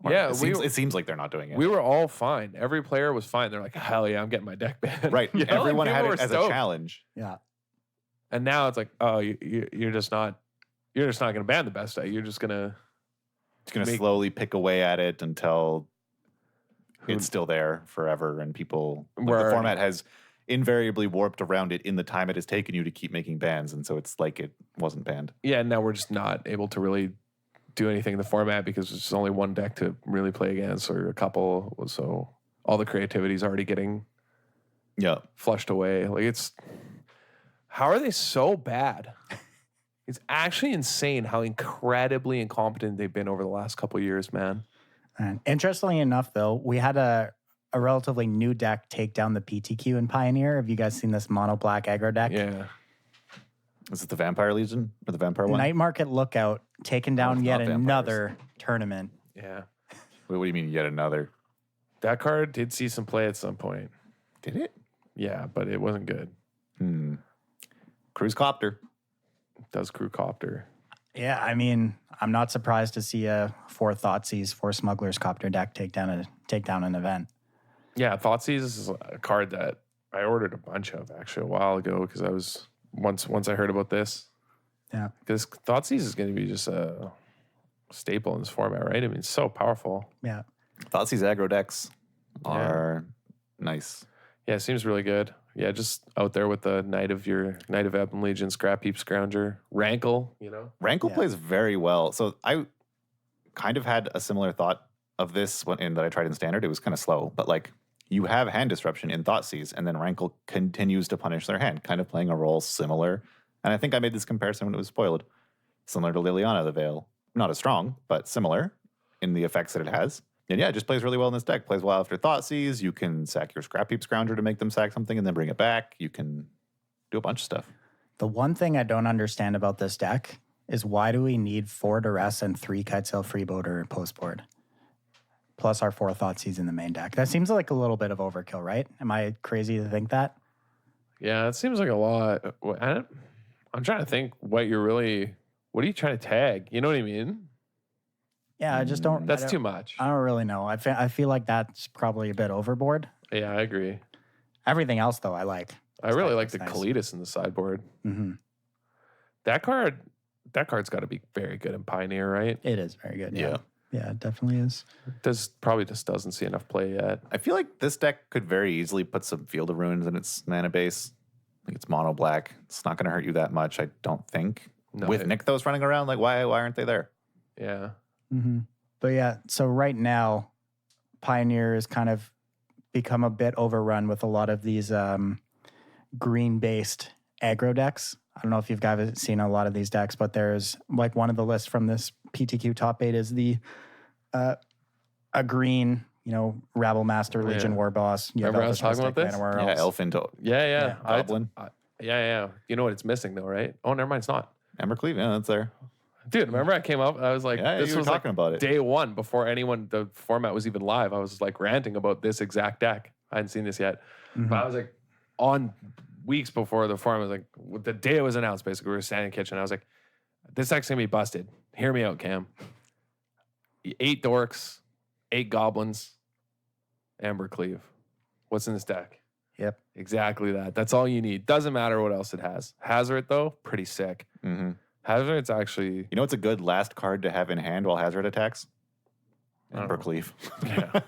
Or yeah, it seems like they're not doing it. We were all fine. Every player was fine. They're like, hell yeah, I'm getting my deck banned. Right. Everyone had it as a challenge. Yeah. And now it's like, oh, you're just not going to ban the best deck. You're just going to... It's going to slowly pick away at it until it's still there forever. And people... the format has invariably warped around it in the time it has taken you to keep making bans. And so it's like it wasn't banned. Yeah, and now we're just not able to really do anything in the format because there's only one deck to really play against or a couple. So all the creativity is already getting flushed away. How are they so bad? It's actually insane how incredibly incompetent they've been over the last couple of years, man. And interestingly enough, though, we had a relatively new deck take down the PTQ in Pioneer. Have you guys seen this mono black aggro deck? Yeah. Is it the Vampire Legion or the Vampire one? Night Market Lookout taken down yet another tournament. Yeah. Wait, what do you mean yet another? That card did see some play at some point. Did it? Yeah, but it wasn't good. Cruise Copter. Does crew copter. Yeah, I mean, I'm not surprised to see a 4 Thoughtseize, 4 Smugglers Copter deck take down an event. Yeah, Thoughtseize is a card that I ordered a bunch of actually a while ago because I was once I heard about this. Yeah. Because Thoughtseize is going to be just a staple in this format, right? I mean, it's so powerful. Yeah. Thoughtseize aggro decks are nice. Yeah, it seems really good. Yeah, just out there with the Knight of Ebon Legion, Scrap Heap Scrounger, Rankle, Rankle plays very well. So I kind of had a similar thought of this that I tried in Standard. It was kind of slow, but like you have hand disruption in Thoughtseize, and then Rankle continues to punish their hand, kind of playing a role similar. And I think I made this comparison when it was spoiled. Similar to Liliana the Veil. Not as strong, but similar in the effects that it has. And yeah, it just plays really well in this deck. Plays well after Thoughtseize. You can sack your Scrap Heap Scrounger to make them sack something and then bring it back. You can do a bunch of stuff. The one thing I don't understand about this deck is why do we need 4 Duress and 3 Kitesail Freeboater post board? Plus our 4 Thoughtseize in the main deck. That seems like a little bit of overkill, right? Am I crazy to think that? Yeah, it seems like a lot. I'm trying to think what are you trying to tag? You know what I mean? Yeah, I just don't. That's too much. I don't really know. I feel like that's probably a bit overboard. Yeah, I agree. Everything else, though, I like. I really like the nice. Kalitas in the sideboard. Mm-hmm. That card's got to be very good in Pioneer, right? It is very good. Yeah. Yeah, it definitely is. Probably just doesn't see enough play yet. I feel like this deck could very easily put some Field of Ruins in its mana base. I think it's mono black. It's not going to hurt you that much, I don't think. No, With Nykthos running around, like why aren't they there? Yeah. Mm-hmm. But yeah, so right now, Pioneer has kind of become a bit overrun with a lot of these green-based aggro decks. I don't know if you've guys seen a lot of these decks, but there's like one of the lists from this PTQ top 8 is the a green, Rabble Master, Legion War Boss. Remember I was talking about this? Yeah, Elfin. Yeah. Goblin. Yeah. You know what it's missing though, right? Oh, never mind, it's not. Embercleave, yeah, that's there. Dude, remember I came up, I was like, Yeah, this you were was talking about it. Day one before the format was even live. I was like ranting about this exact deck. I hadn't seen this yet. Mm-hmm. But I was like, on weeks before the format, I was like, the day it was announced, basically, we were standing in the kitchen. I was like, this deck's going to be busted. Hear me out, Cam. 8 Dorks, 8 Goblins, Embercleave. What's in this deck? Yep. Exactly that. That's all you need. Doesn't matter what else it has. Hazard, though, pretty sick. Mm-hmm. Hazard's actually... You know what's a good last card to have in hand while Hazard attacks? Embercleave. Yeah.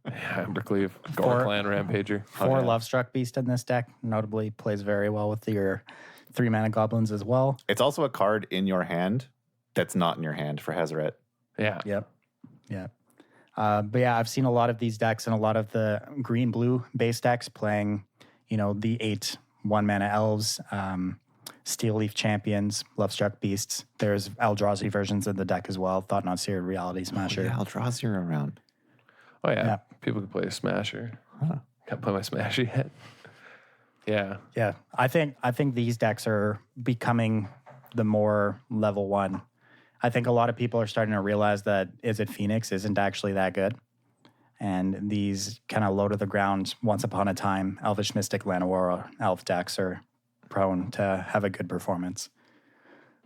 Embercleave. Gore Clan Rampager. 4 Lovestruck Beast in this deck. Notably plays very well with your 3 mana goblins as well. It's also a card in your hand that's not in your hand for Hazaret. Yeah. Yep. But yeah, I've seen a lot of these decks and a lot of the green-blue base decks playing, the 8 1-mana elves, Steel Leaf Champions, Lovestruck Beasts. There's Eldrazi versions of the deck as well. Thought Not Seared, Reality Smasher. Oh, yeah, Eldrazi are around. Oh, yeah. People can play a Smasher. Can't play my Smasher yet. Yeah. Yeah. I think these decks are becoming the more level 1. I think a lot of people are starting to realize that Izzet Phoenix isn't actually that good. And these kind of low to the ground, once upon a time, Elvish Mystic Llanowar elf decks are prone to have a good performance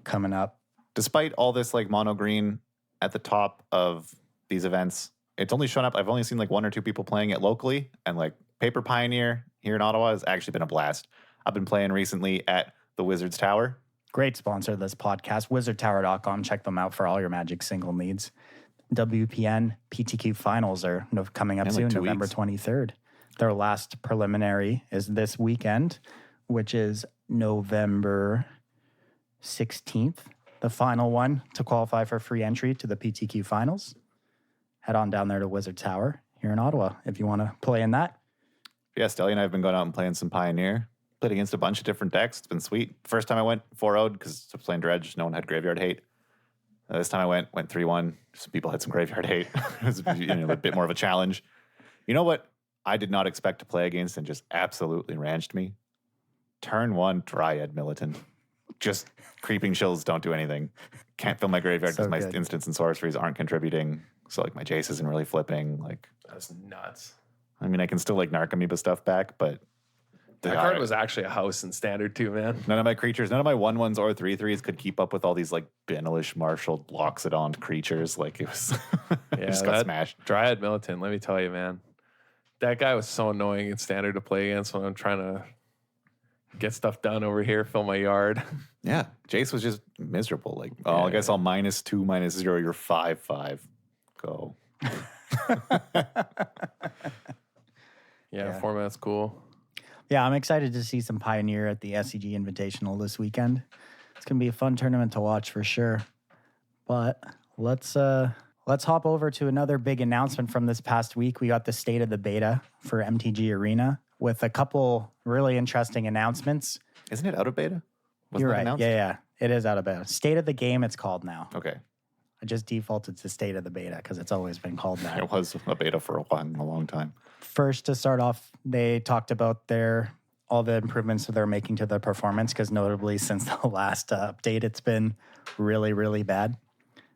coming up. Despite all this like mono green at the top of these events, it's only shown up. I've only seen like 1 or 2 people playing it locally, and like Paper Pioneer here in Ottawa has actually been a blast. I've been playing recently at the Wizard's Tower. Great sponsor of this podcast, wizardtower.com. Check them out for all your Magic single needs. WPN PTQ finals are coming up soon, November 23rd. Their last preliminary is this weekend, which is November 16th. The final one to qualify for free entry to the PTQ finals. Head on down there to Wizard Tower here in Ottawa if you want to play in that. Yeah, Stelly and I have been going out and playing some Pioneer. Played against a bunch of different decks. It's been sweet. First time I went 4-0'd because I was playing Dredge. No one had Graveyard Hate. This time I went 3-1. Some people had some Graveyard Hate. It was a bit more of a challenge. You know what I did not expect to play against and just absolutely ranched me? Turn 1 Dryad Militant. just creeping chills don't do anything. Can't fill my graveyard So because my good. instants and sorceries aren't contributing. So like my Jace isn't really flipping. Like, That's nuts. I mean, I can still like Narcomoeba stuff back, but That card was actually a house in standard too, man. none of my creatures, none of my 1/1s or 3/3s could keep up with all these like Benelish Marshall Loxodon creatures. Like it was, Yeah, just got that smashed. Dryad Militant, let me tell you, man. That guy was so annoying in standard to play against when I'm trying to get stuff done over here, fill my yard. Yeah, Jace was just miserable. Like, oh, I guess I'll -2, -0. You're 5/5. Go. Yeah, format's cool. Yeah, I'm excited to see some Pioneer at the SCG Invitational this weekend. It's going to be a fun tournament to watch for sure. But let's hop over to another big announcement from this past week. We got the state of the beta for MTG Arena with a couple really interesting announcements. Isn't it out of beta? Wasn't You're that right. announced? Yeah. It is out of beta. State of the game, it's called now. Okay. I just defaulted to state of the beta because it's always been called that. It was a beta for a long time. First, to start off, they talked about all the improvements that they're making to the performance because notably since the last update, it's been really, really bad.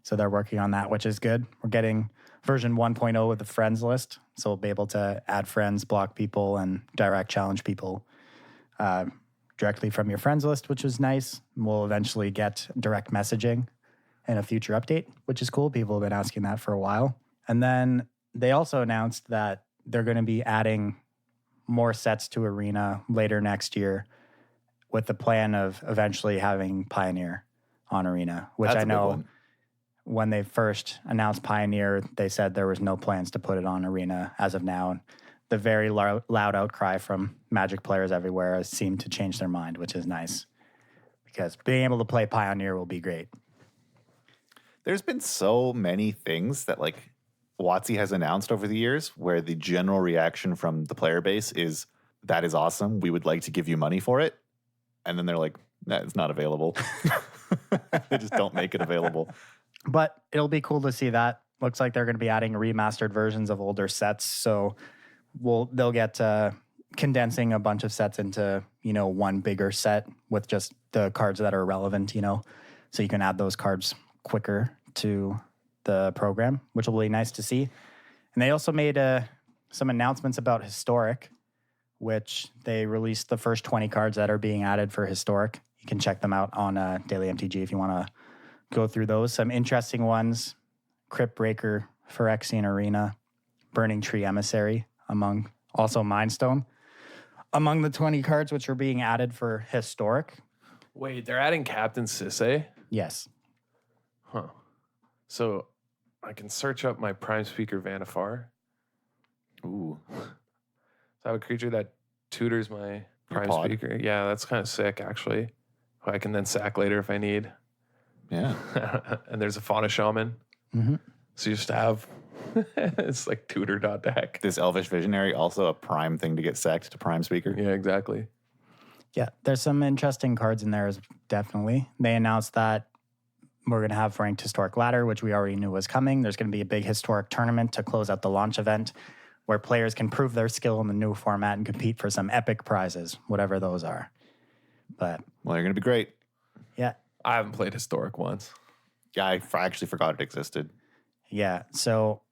So they're working on that, which is good. We're getting version 1.0 with the friends list. So we'll be able to add friends, block people, and direct challenge people directly from your friends list, which is nice. We'll eventually get direct messaging in a future update, which is cool. People have been asking that for a while. And then they also announced that they're going to be adding more sets to Arena later next year with the plan of eventually having Pioneer on Arena, which That's I a big know one. when they first announced Pioneer, they said there was no plans to put it on Arena as of now. And the very loud outcry from Magic players everywhere has seemed to change their mind, which is nice because being able to play Pioneer will be great. There's been so many things that like WotC has announced over the years where the general reaction from the player base is, that is awesome. We would like to give you money for it. And then they're like, nah, it's not available. They just don't make it available. But it'll be cool to see that. Looks like they're going to be adding remastered versions of older sets. So they'll get condensing a bunch of sets into, one bigger set with just the cards that are relevant, so you can add those cards quicker to the program, which will be nice to see. And they also made some announcements about Historic, which they released the first 20 cards that are being added for Historic. You can check them out on Daily MTG if you want to go through those. Some interesting ones: Crypt Breaker, Phyrexian Arena, Burning Tree Emissary, also Mindstone. Among the 20 cards which are being added for Historic. Wait, they're adding Captain Sisay? Yes. Huh. So I can search up my Prime Speaker Vanifar. Ooh. So I have a creature that tutors my Prime pod. Speaker. Yeah, that's kind of sick, actually. Who I can then sack later if I need. Yeah. And there's a Fauna Shaman. Mm-hmm. So you just have, it's like tutor.deck. This Elvish Visionary, also a prime thing to get sacked to Prime Speaker. Yeah, exactly. Yeah, there's some interesting cards in there, definitely. They announced that we're going to have Ranked Historic Ladder, which we already knew was coming. There's going to be a big Historic tournament to close out the launch event where players can prove their skill in the new format and compete for some epic prizes, whatever those are. But Well, you're going to be great. yeah, I haven't played Historic once. Yeah, I actually forgot it existed. yeah. So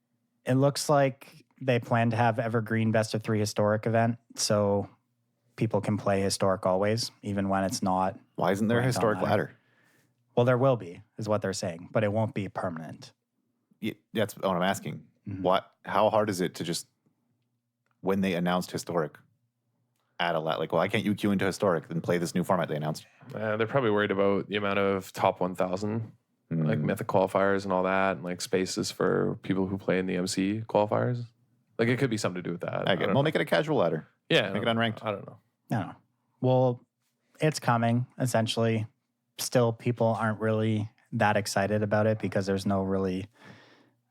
it looks like they plan to have Evergreen Best of 3 Historic event, so people can play Historic always, even when it's not. Why isn't there a Ranked Historic online. Ladder? Well, there will be, is what they're saying, but it won't be permanent. Yeah, that's what I'm asking. Mhm. How hard is it to just, when they announced Historic, add a lot? Like, why can't you queue into Historic and play this new format they announced? They're probably worried about the amount of top 1,000, like Mythic qualifiers and all that, and like spaces for people who play in the MC qualifiers. Like, it could be something to do with that. I get. Well, make it a casual ladder. Yeah. make it unranked. I don't know. No. Well, it's coming, essentially. Still, people aren't really that excited about it because there's no really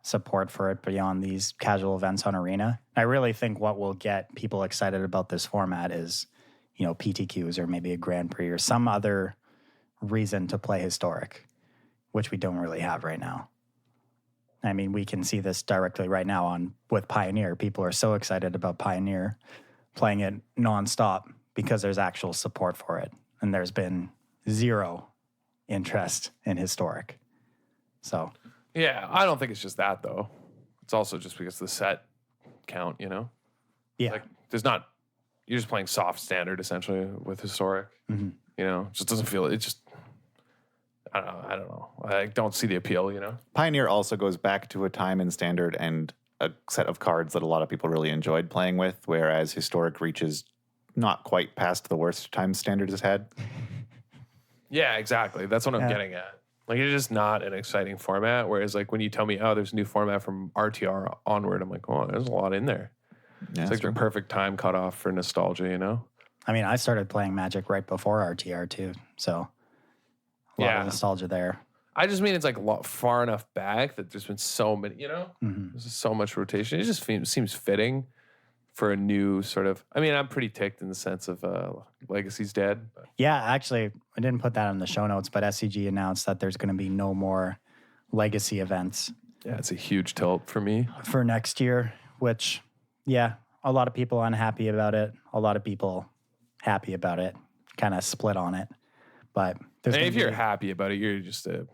support for it beyond these casual events on Arena. I really think what will get people excited about this format is, PTQs or maybe a Grand Prix or some other reason to play Historic, which we don't really have right now. I mean, we can see this directly right now with Pioneer. People are so excited about Pioneer playing it nonstop because there's actual support for it. And there's been zero interest in Historic. So, Yeah, I don't think it's just that though. It's also just because the set count, yeah. Like there's not, you're just playing soft standard essentially with Historic. Mhm. It just doesn't feel, it just, I don't know. I don't see the appeal, Pioneer also goes back to a time in Standard and a set of cards that a lot of people really enjoyed playing with, whereas Historic reaches not quite past the worst times Standard has had. Yeah, exactly. That's what I'm getting at. Like, it's just not an exciting format. Whereas, like, when you tell me, oh, there's a new format from RTR onward, I'm like, oh, there's a lot in there. Yeah, it's like the perfect time cutoff for nostalgia, I mean, I started playing Magic right before RTR too, so a lot of nostalgia there. I just mean it's like far enough back that there's been so many, Mm-hmm. there's just so much rotation. It just seems fitting for a new sort of, I mean, I'm pretty ticked in the sense of Legacy's dead. But. Yeah, actually, I didn't put that in the show notes, but SCG announced that there's going to be no more Legacy events. Yeah, it's a huge tilt for me. For next year, which, yeah, a lot of people unhappy about it. A lot of people happy about it, kind of split on it. But if you're happy about it, you're just a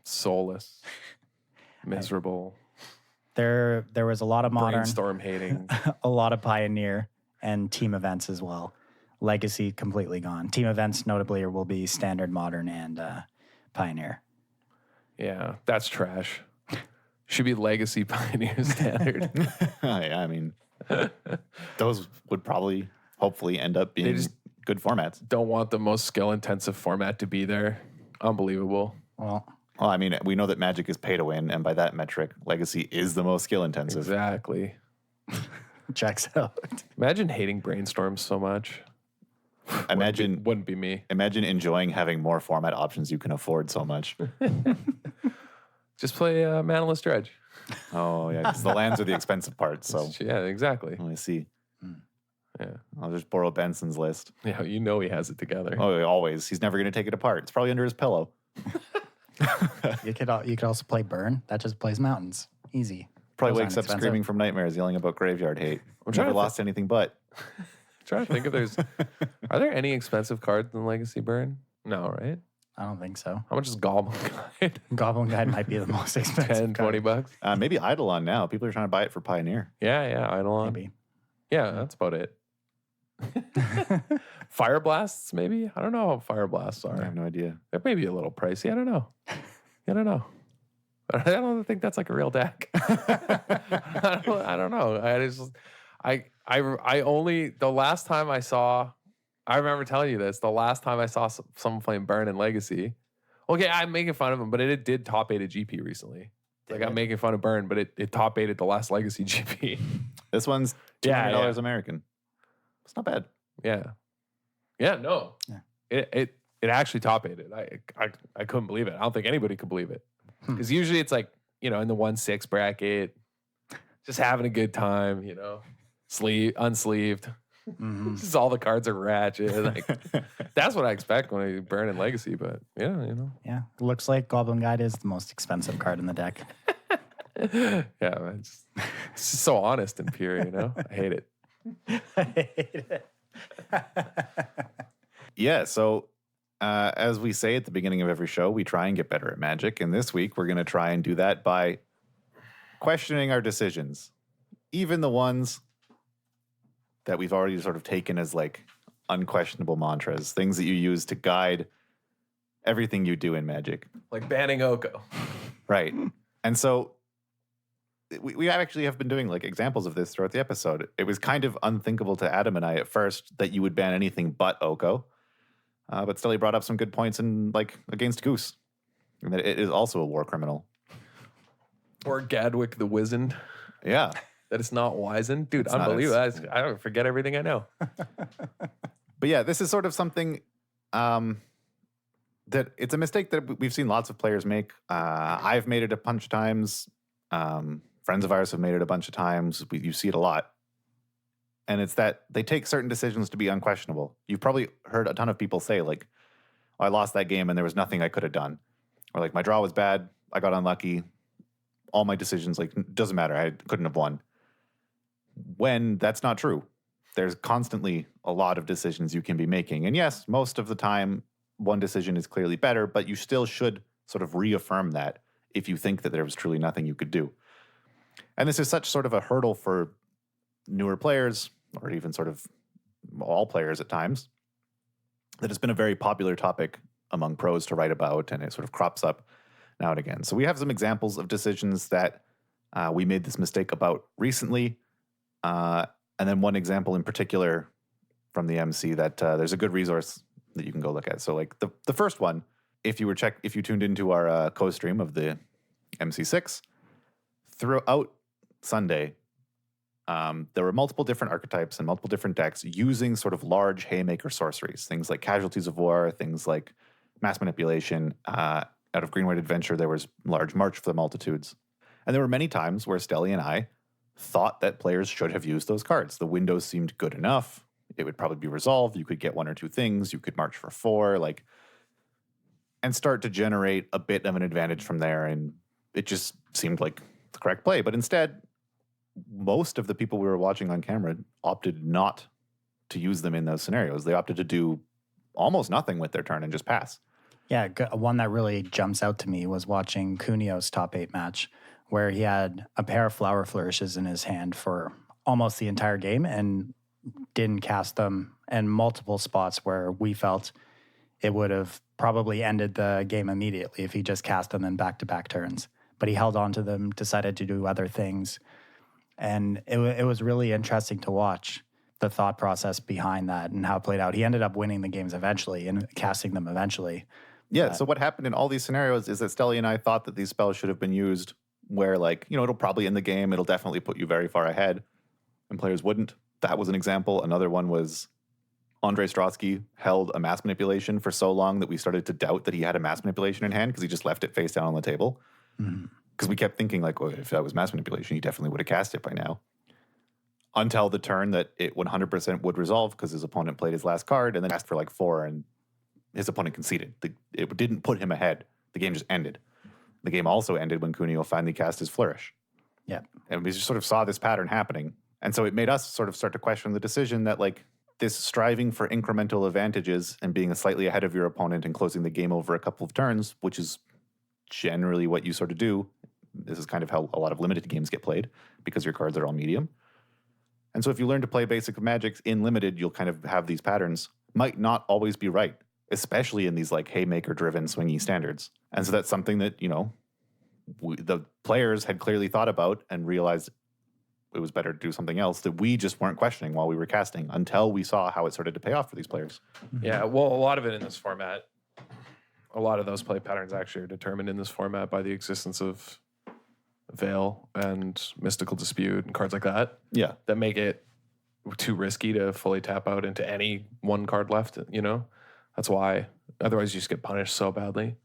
soulless, miserable. There was a lot of modern, brainstorm hating, a lot of Pioneer and team events as well. Legacy completely gone. Team events notably will be Standard, Modern, and Pioneer. Yeah, that's trash. Should be Legacy, Pioneer, Standard. Yeah, I mean, those would probably, hopefully, end up being good formats. Don't want the most skill-intensive format to be there. Unbelievable. Well, I mean, we know that Magic is pay to win, and by that metric, Legacy is the most skill intensive. Exactly. Checks out. Imagine hating brainstorms so much. Wouldn't be me. Imagine enjoying having more format options you can afford so much. Just play Manaless Dredge. Oh, yeah, because the lands are the expensive part. So yeah, exactly. Let me see. Yeah. I'll just borrow Benson's list. Yeah, he has it together. Oh, always. He's never going to take it apart. It's probably under his pillow. You could also play Burn. That just plays mountains. Easy. Probably wakes up screaming from nightmares, yelling about graveyard hate. I've never lost anything but. Trying to think if are there any expensive cards in Legacy Burn? No, right? I don't think so. How much is Goblin Guide? Goblin Guide might be the most expensive. 10, $20. Maybe Eidolon now. People are trying to buy it for Pioneer. Yeah, Eidolon. Maybe. Yeah, that's about it. Fire Blasts, maybe? I don't know how Fire Blasts are. I have no idea. That may be a little pricey. I don't know. I don't think that's like a real deck. I don't know. I only, the last time I remember telling you this, the last time I saw someone playing Burn and Legacy. Okay, I'm making fun of him, but it did top 8 at GP recently. I'm making fun of Burn, but it top 8 at the last Legacy GP. This one's $200 American. It's not bad. Yeah. Yeah, no. Yeah. It actually top 8'd. I couldn't believe it. I don't think anybody could believe it. Because usually it's like, in the 1-6 bracket, just having a good time, unsleeved. Mm-hmm. Just all the cards are ratchet. Like, that's what I expect when I Burn in Legacy, but yeah. Yeah. Looks like Goblin Guide is the most expensive card in the deck. Yeah, it's just so honest and pure, I hate it. I hate it. Yeah, so as we say at the beginning of every show, we try and get better at Magic. And this week, we're going to try and do that by questioning our decisions, even the ones that we've already sort of taken as like unquestionable mantras, things that you use to guide everything you do in Magic. Like banning Oko. Right. And so we actually have been doing like examples of this throughout the episode. It was kind of unthinkable to Adam and I at first that you would ban anything but Oko. But still, he brought up some good points in like against Goose. And that it is also a war criminal. Or Gadwick the Wizened. Yeah. That it's not wizened. Dude, unbelievable. I don't forget everything I know. But yeah, this is sort of something that it's a mistake that we've seen lots of players make. I've made it a bunch of times. Friends of ours have made it a bunch of times. You see it a lot. And it's that they take certain decisions to be unquestionable. You've probably heard a ton of people say, like, oh, I lost that game and there was nothing I could have done. Or like, my draw was bad. I got unlucky. All my decisions, like, doesn't matter. I couldn't have won. When that's not true. There's constantly a lot of decisions you can be making. And yes, most of the time, one decision is clearly better, but you still should sort of reaffirm that if you think that there was truly nothing you could do. And this is such sort of a hurdle for newer players, or even sort of all players at times, that it's been a very popular topic among pros to write about, and it sort of crops up now and again. So we have some examples of decisions that we made this mistake about recently, and then one example in particular from the MC that there's a good resource that you can go look at. So like the first one, if you tuned into our co-stream of the MC6, throughout Sunday, there were multiple different archetypes and multiple different decks using sort of large haymaker sorceries, things like Casualties of War, things like Mass Manipulation. Out of Green White Adventure, there was large March for the Multitudes. And there were many times where Stelly and I thought that players should have used those cards. The windows seemed good enough. It would probably be resolved. You could get one or two things. You could march for 4, and start to generate a bit of an advantage from there. And it just seemed like the correct play. But instead, most of the people we were watching on camera opted not to use them in those scenarios. They opted to do almost nothing with their turn and just pass. Yeah, one that really jumps out to me was watching Cunio's top 8 match, where he had a pair of Flower Flourishes in his hand for almost the entire game and didn't cast them in multiple spots where we felt it would have probably ended the game immediately if he just cast them in back-to-back turns. But he held on to them, decided to do other things. And it was really interesting to watch the thought process behind that and how it played out. He ended up winning the games eventually and casting them eventually. Yeah, so what happened in all these scenarios is that Stelly and I thought that these spells should have been used where, it'll probably end the game. It'll definitely put you very far ahead. And players wouldn't. That was an example. Another one was Andre Strosky held a Mass Manipulation for so long that we started to doubt that he had a Mass Manipulation in hand because he just left it face down on the table. Because we kept thinking, well, if that was Mass Manipulation, he definitely would have cast it by now. Until the turn that it 100% would resolve because his opponent played his last card and then asked for 4, and his opponent conceded. It didn't put him ahead. The game just ended. The game also ended when Cunio finally cast his Flourish. Yeah. And we just sort of saw this pattern happening. And so it made us sort of start to question the decision that, this striving for incremental advantages and being slightly ahead of your opponent and closing the game over a couple of turns, which is generally what you sort of do. This is kind of how a lot of limited games get played because your cards are all medium. And so if you learn to play basic Magic in limited, you'll kind of have these patterns. Might not always be right, especially in these haymaker-driven swingy standards. And so that's something that, the players had clearly thought about and realized it was better to do something else that we just weren't questioning while we were casting until we saw how it started to pay off for these players. Yeah, well, a lot of it in this format, a lot of those play patterns actually are determined in this format by the existence of Veil and Mystical Dispute and cards like that. Yeah. That make it too risky to fully tap out into any one card left, That's why. Otherwise, you just get punished so badly.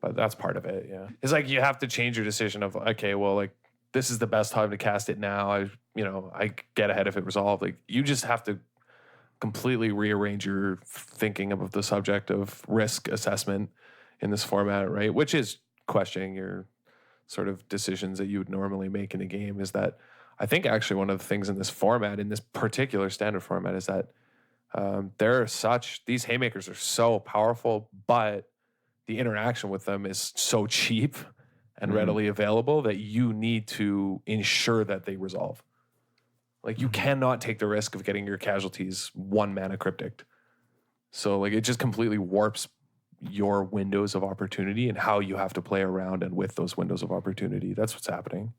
But that's part of it, yeah. It's you have to change your decision of, okay, well, this is the best time to cast it now. I get ahead if it resolved. You just have to completely rearrange your thinking of the subject of risk assessment in this format, right? Which is questioning your sort of decisions that you would normally make in a game. Is that I think actually one of the things in this format, in this particular standard format, is that these haymakers are so powerful, but the interaction with them is so cheap and readily available that you need to ensure that they resolve. You cannot take the risk of getting your casualties 1 mana cryptic. So it just completely warps your windows of opportunity and how you have to play around and with those windows of opportunity. That's what's happening.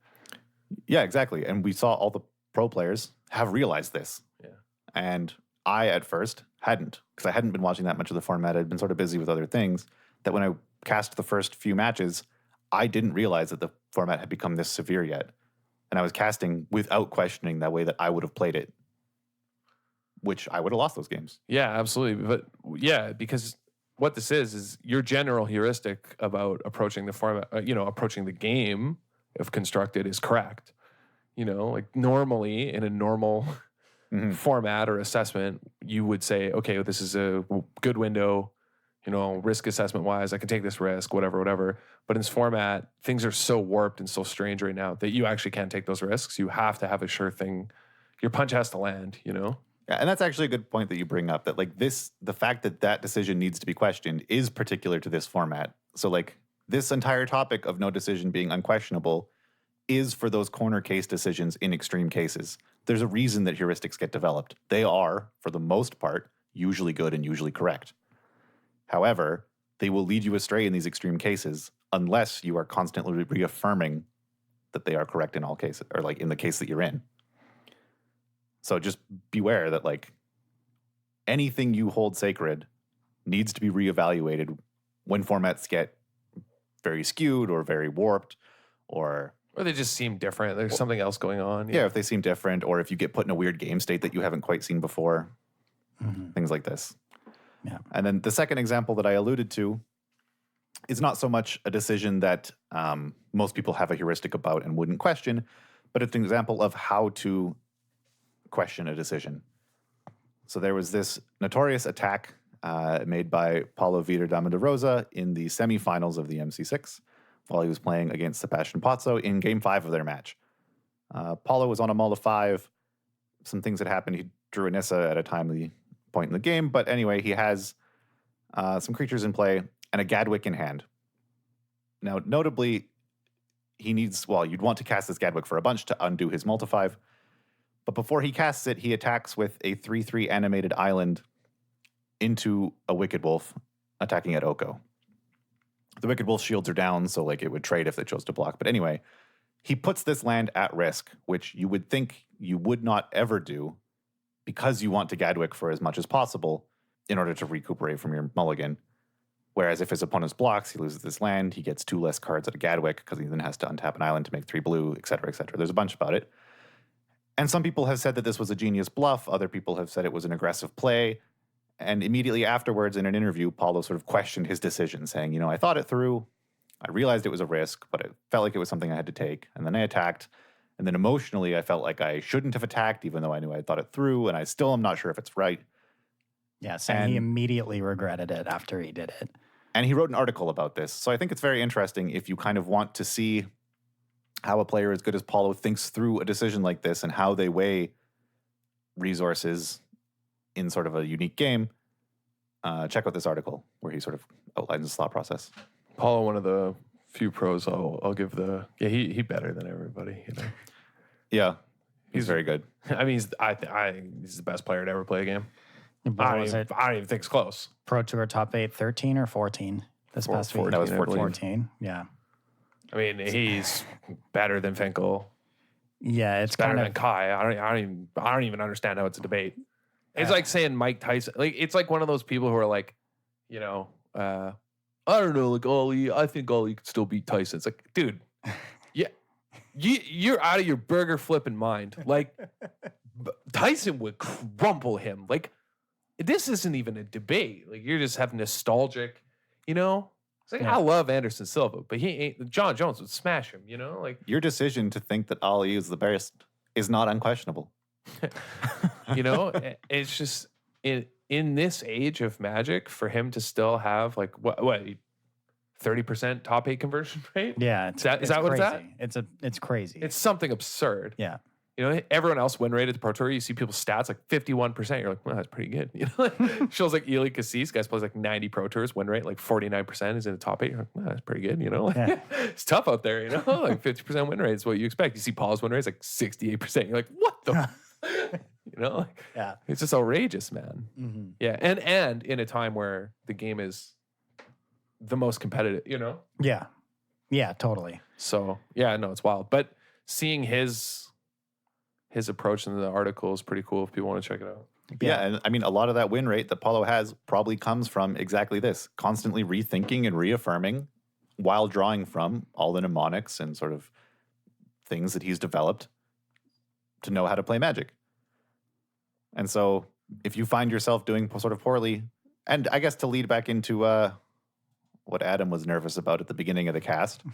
Yeah, exactly. And we saw all the pro players have realized this. Yeah. And I, at first, hadn't, because I hadn't been watching that much of the format. I'd been sort of busy with other things, that when I cast the first few matches, I didn't realize that the format had become this severe yet. And I was casting without questioning that way that I would have played it, which I would have lost those games. Yeah, absolutely. But yeah, because what this is your general heuristic about approaching the format, approaching the game, if constructed, is correct. Normally in a normal format or assessment, you would say, okay, this is a good window, risk assessment wise, I can take this risk, whatever. But in this format, things are so warped and so strange right now that you actually can't take those risks. You have to have a sure thing. Your punch has to land, Yeah, and that's actually a good point that you bring up, that like the fact that that decision needs to be questioned is particular to this format. So like this entire topic of no decision being unquestionable is for those corner case decisions in extreme cases. There's a reason that heuristics get developed. They are, for the most part, usually good and usually correct. However, they will lead you astray in these extreme cases unless you are constantly reaffirming that they are correct in all cases, or like in the case that you're in. So just beware that like anything you hold sacred needs to be reevaluated when formats get very skewed or very warped, or they just seem different. There's something else going on. Yeah, if they seem different, or if you get put in a weird game state that you haven't quite seen before, things like this. Yeah. And then the second example that I alluded to is not so much a decision that most people have a heuristic about and wouldn't question, but it's an example of how to question a decision. So there was this notorious attack made by Paulo Vitor Dama de Rosa in the semifinals of the MC6 while he was playing against Sebastian Pozzo in Game 5 of their match. Paulo was on a mull of 5. Some things had happened. He drew a Nissa at a timely point in the game, but anyway, he has some creatures in play and a Gadwick in hand. Now, notably, you'd want to cast this Gadwick for a bunch to undo his multi-5, but before he casts it, he attacks with a 3/3 animated island into a Wicked Wolf, attacking at Oko. The Wicked Wolf shields are down, so like it would trade if they chose to block. But anyway, he puts this land at risk, which you would think you would not ever do because you want to Gadwick for as much as possible in order to recuperate from your mulligan. Whereas if his opponent blocks, he loses this land, he gets 2 less cards at a Gadwick because he then has to untap an island to make 3 blue, et cetera, et cetera. There's a bunch about it. And some people have said that this was a genius bluff. Other people have said it was an aggressive play. And immediately afterwards, in an interview, Paulo sort of questioned his decision, saying, I thought it through. I realized it was a risk, but it felt like it was something I had to take. And then I attacked. And then emotionally, I felt like I shouldn't have attacked, even though I knew I thought it through. And I still am not sure if it's right. Yeah, saying he immediately regretted it after he did it. And he wrote an article about this. So I think it's very interesting if you kind of want to see how a player as good as Paulo thinks through a decision like this and how they weigh resources in sort of a unique game. Check out this article where he sort of outlines his thought process. Paulo, one of the few pros I'll give he better than everybody. Yeah, he's very good. I mean, he's the best player to ever play a game. I don't even think it's close. Pro Tour top 8, 13 or 14 this past week? That was 14. 14, yeah. I mean, he's better than Finkel. Yeah, it's better kind than of Kai. I don't even understand how it's a debate. It's like saying Mike Tyson. Like it's like one of those people who are like, I don't know, like Ali. I think Ali could still beat Tyson. It's like, dude, yeah, you're out of your burger flipping mind. Like Tyson would crumple him. Like this isn't even a debate. Like you're just having nostalgic, It's like I love Anderson Silva, but he ain't. John Jones would smash him. Like your decision to think that Ali is the best is not unquestionable. It's just in this age of Magic for him to still have like what 30% top 8 conversion rate. Yeah, is that what it's at? It's crazy. It's something absurd. Yeah. Everyone else win rate at the Pro Tour, you see people's stats like 51%. You're like, well, that's pretty good. Shows like Eli Cassis, guys plays like 90 Pro Tours, win rate like 49% is in the top 8. You're like, well, that's pretty good. It's tough out there. Like 50% win rate is what you expect. You see Paul's win rate is like 68%. You're like, what the? Yeah, it's just outrageous, man. Mm-hmm. Yeah, and in a time where the game is the most competitive, Yeah, totally. So yeah, no, it's wild. But seeing his approach in the article is pretty cool if people want to check it out. Yeah, and I mean, a lot of that win rate that Paulo has probably comes from exactly this, constantly rethinking and reaffirming while drawing from all the mnemonics and sort of things that he's developed to know how to play Magic. And so if you find yourself doing sort of poorly, and I guess to lead back into what Adam was nervous about at the beginning of the cast,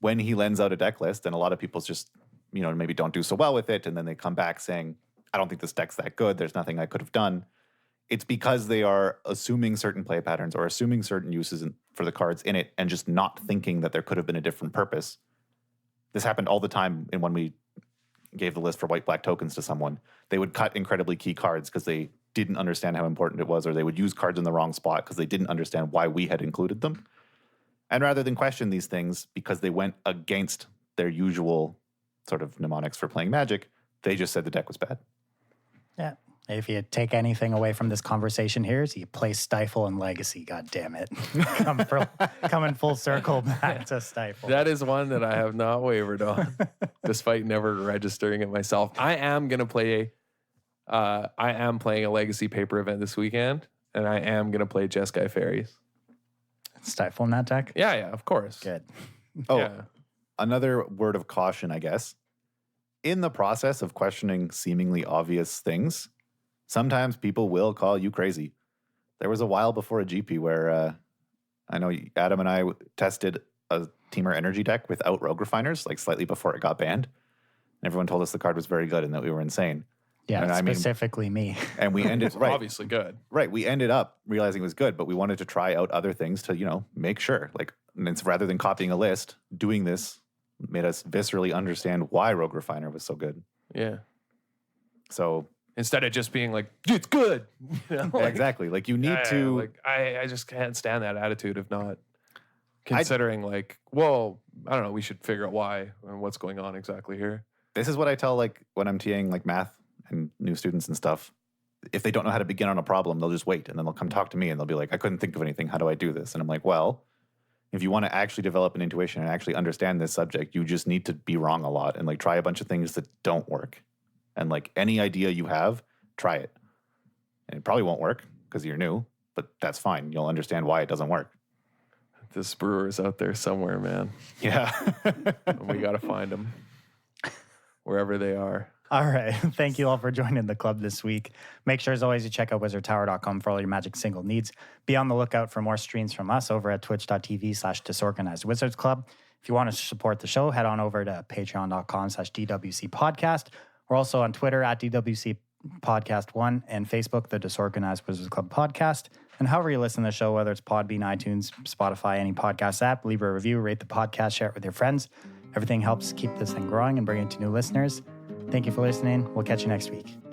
when he lends out a deck list and a lot of people just, maybe don't do so well with it, and then they come back saying, I don't think this deck's that good, there's nothing I could have done. It's because they are assuming certain play patterns or assuming certain uses for the cards in it and just not thinking that there could have been a different purpose. This happened all the time when we gave the list for white-black tokens to someone, they would cut incredibly key cards because they didn't understand how important it was, or they would use cards in the wrong spot because they didn't understand why we had included them. And rather than question these things because they went against their usual sort of mnemonics for playing Magic, they just said the deck was bad. Yeah. If you take anything away from this conversation here, is you play Stifle and Legacy, God damn it. Coming full circle back to Stifle. That is one that I have not wavered on, despite never registering it myself. I am playing a Legacy paper event this weekend, and I am going to play Jeskai Fairies. Stifle in that deck? Yeah, of course. Good. Oh, yeah. Another word of caution, I guess. In the process of questioning seemingly obvious things, sometimes people will call you crazy. There was a while before a GP where I know Adam and I tested a Teamer Energy deck without Rogue Refiners, like slightly before it got banned. And everyone told us the card was very good and that we were insane. Yeah, and specifically me. And we ended Obviously good. Right. We ended up realizing it was good, but we wanted to try out other things to, make sure. Like, and it's rather than copying a list, doing this made us viscerally understand why Rogue Refiner was so good. Yeah. So instead of just being like, it's good. Exactly. Like you need to. Like I just can't stand that attitude of not considering well, I don't know, we should figure out why and what's going on exactly here. This is what I tell when I'm TAing math and new students and stuff. If they don't know how to begin on a problem, they'll just wait and then they'll come talk to me and they'll be like, I couldn't think of anything. How do I do this? And I'm like, well, if you want to actually develop an intuition and actually understand this subject, you just need to be wrong a lot and try a bunch of things that don't work. And any idea you have, try it. And it probably won't work because you're new, but that's fine. You'll understand why it doesn't work. This brewer is out there somewhere, man. Yeah. And we got to find them wherever they are. All right. Thank you all for joining the club this week. Make sure, as always, you check out wizardtower.com for all your Magic single needs. Be on the lookout for more streams from us over at twitch.tv/disorganized wizards club. If you want to support the show, head on over to patreon.com/DWC Podcast. We're also on Twitter at DWC Podcast 1 and Facebook, the Disorganized Wizards Club Podcast. And however you listen to the show, whether it's Podbean, iTunes, Spotify, any podcast app, leave a review, rate the podcast, share it with your friends. Everything helps keep this thing growing and bring it to new listeners. Thank you for listening. We'll catch you next week.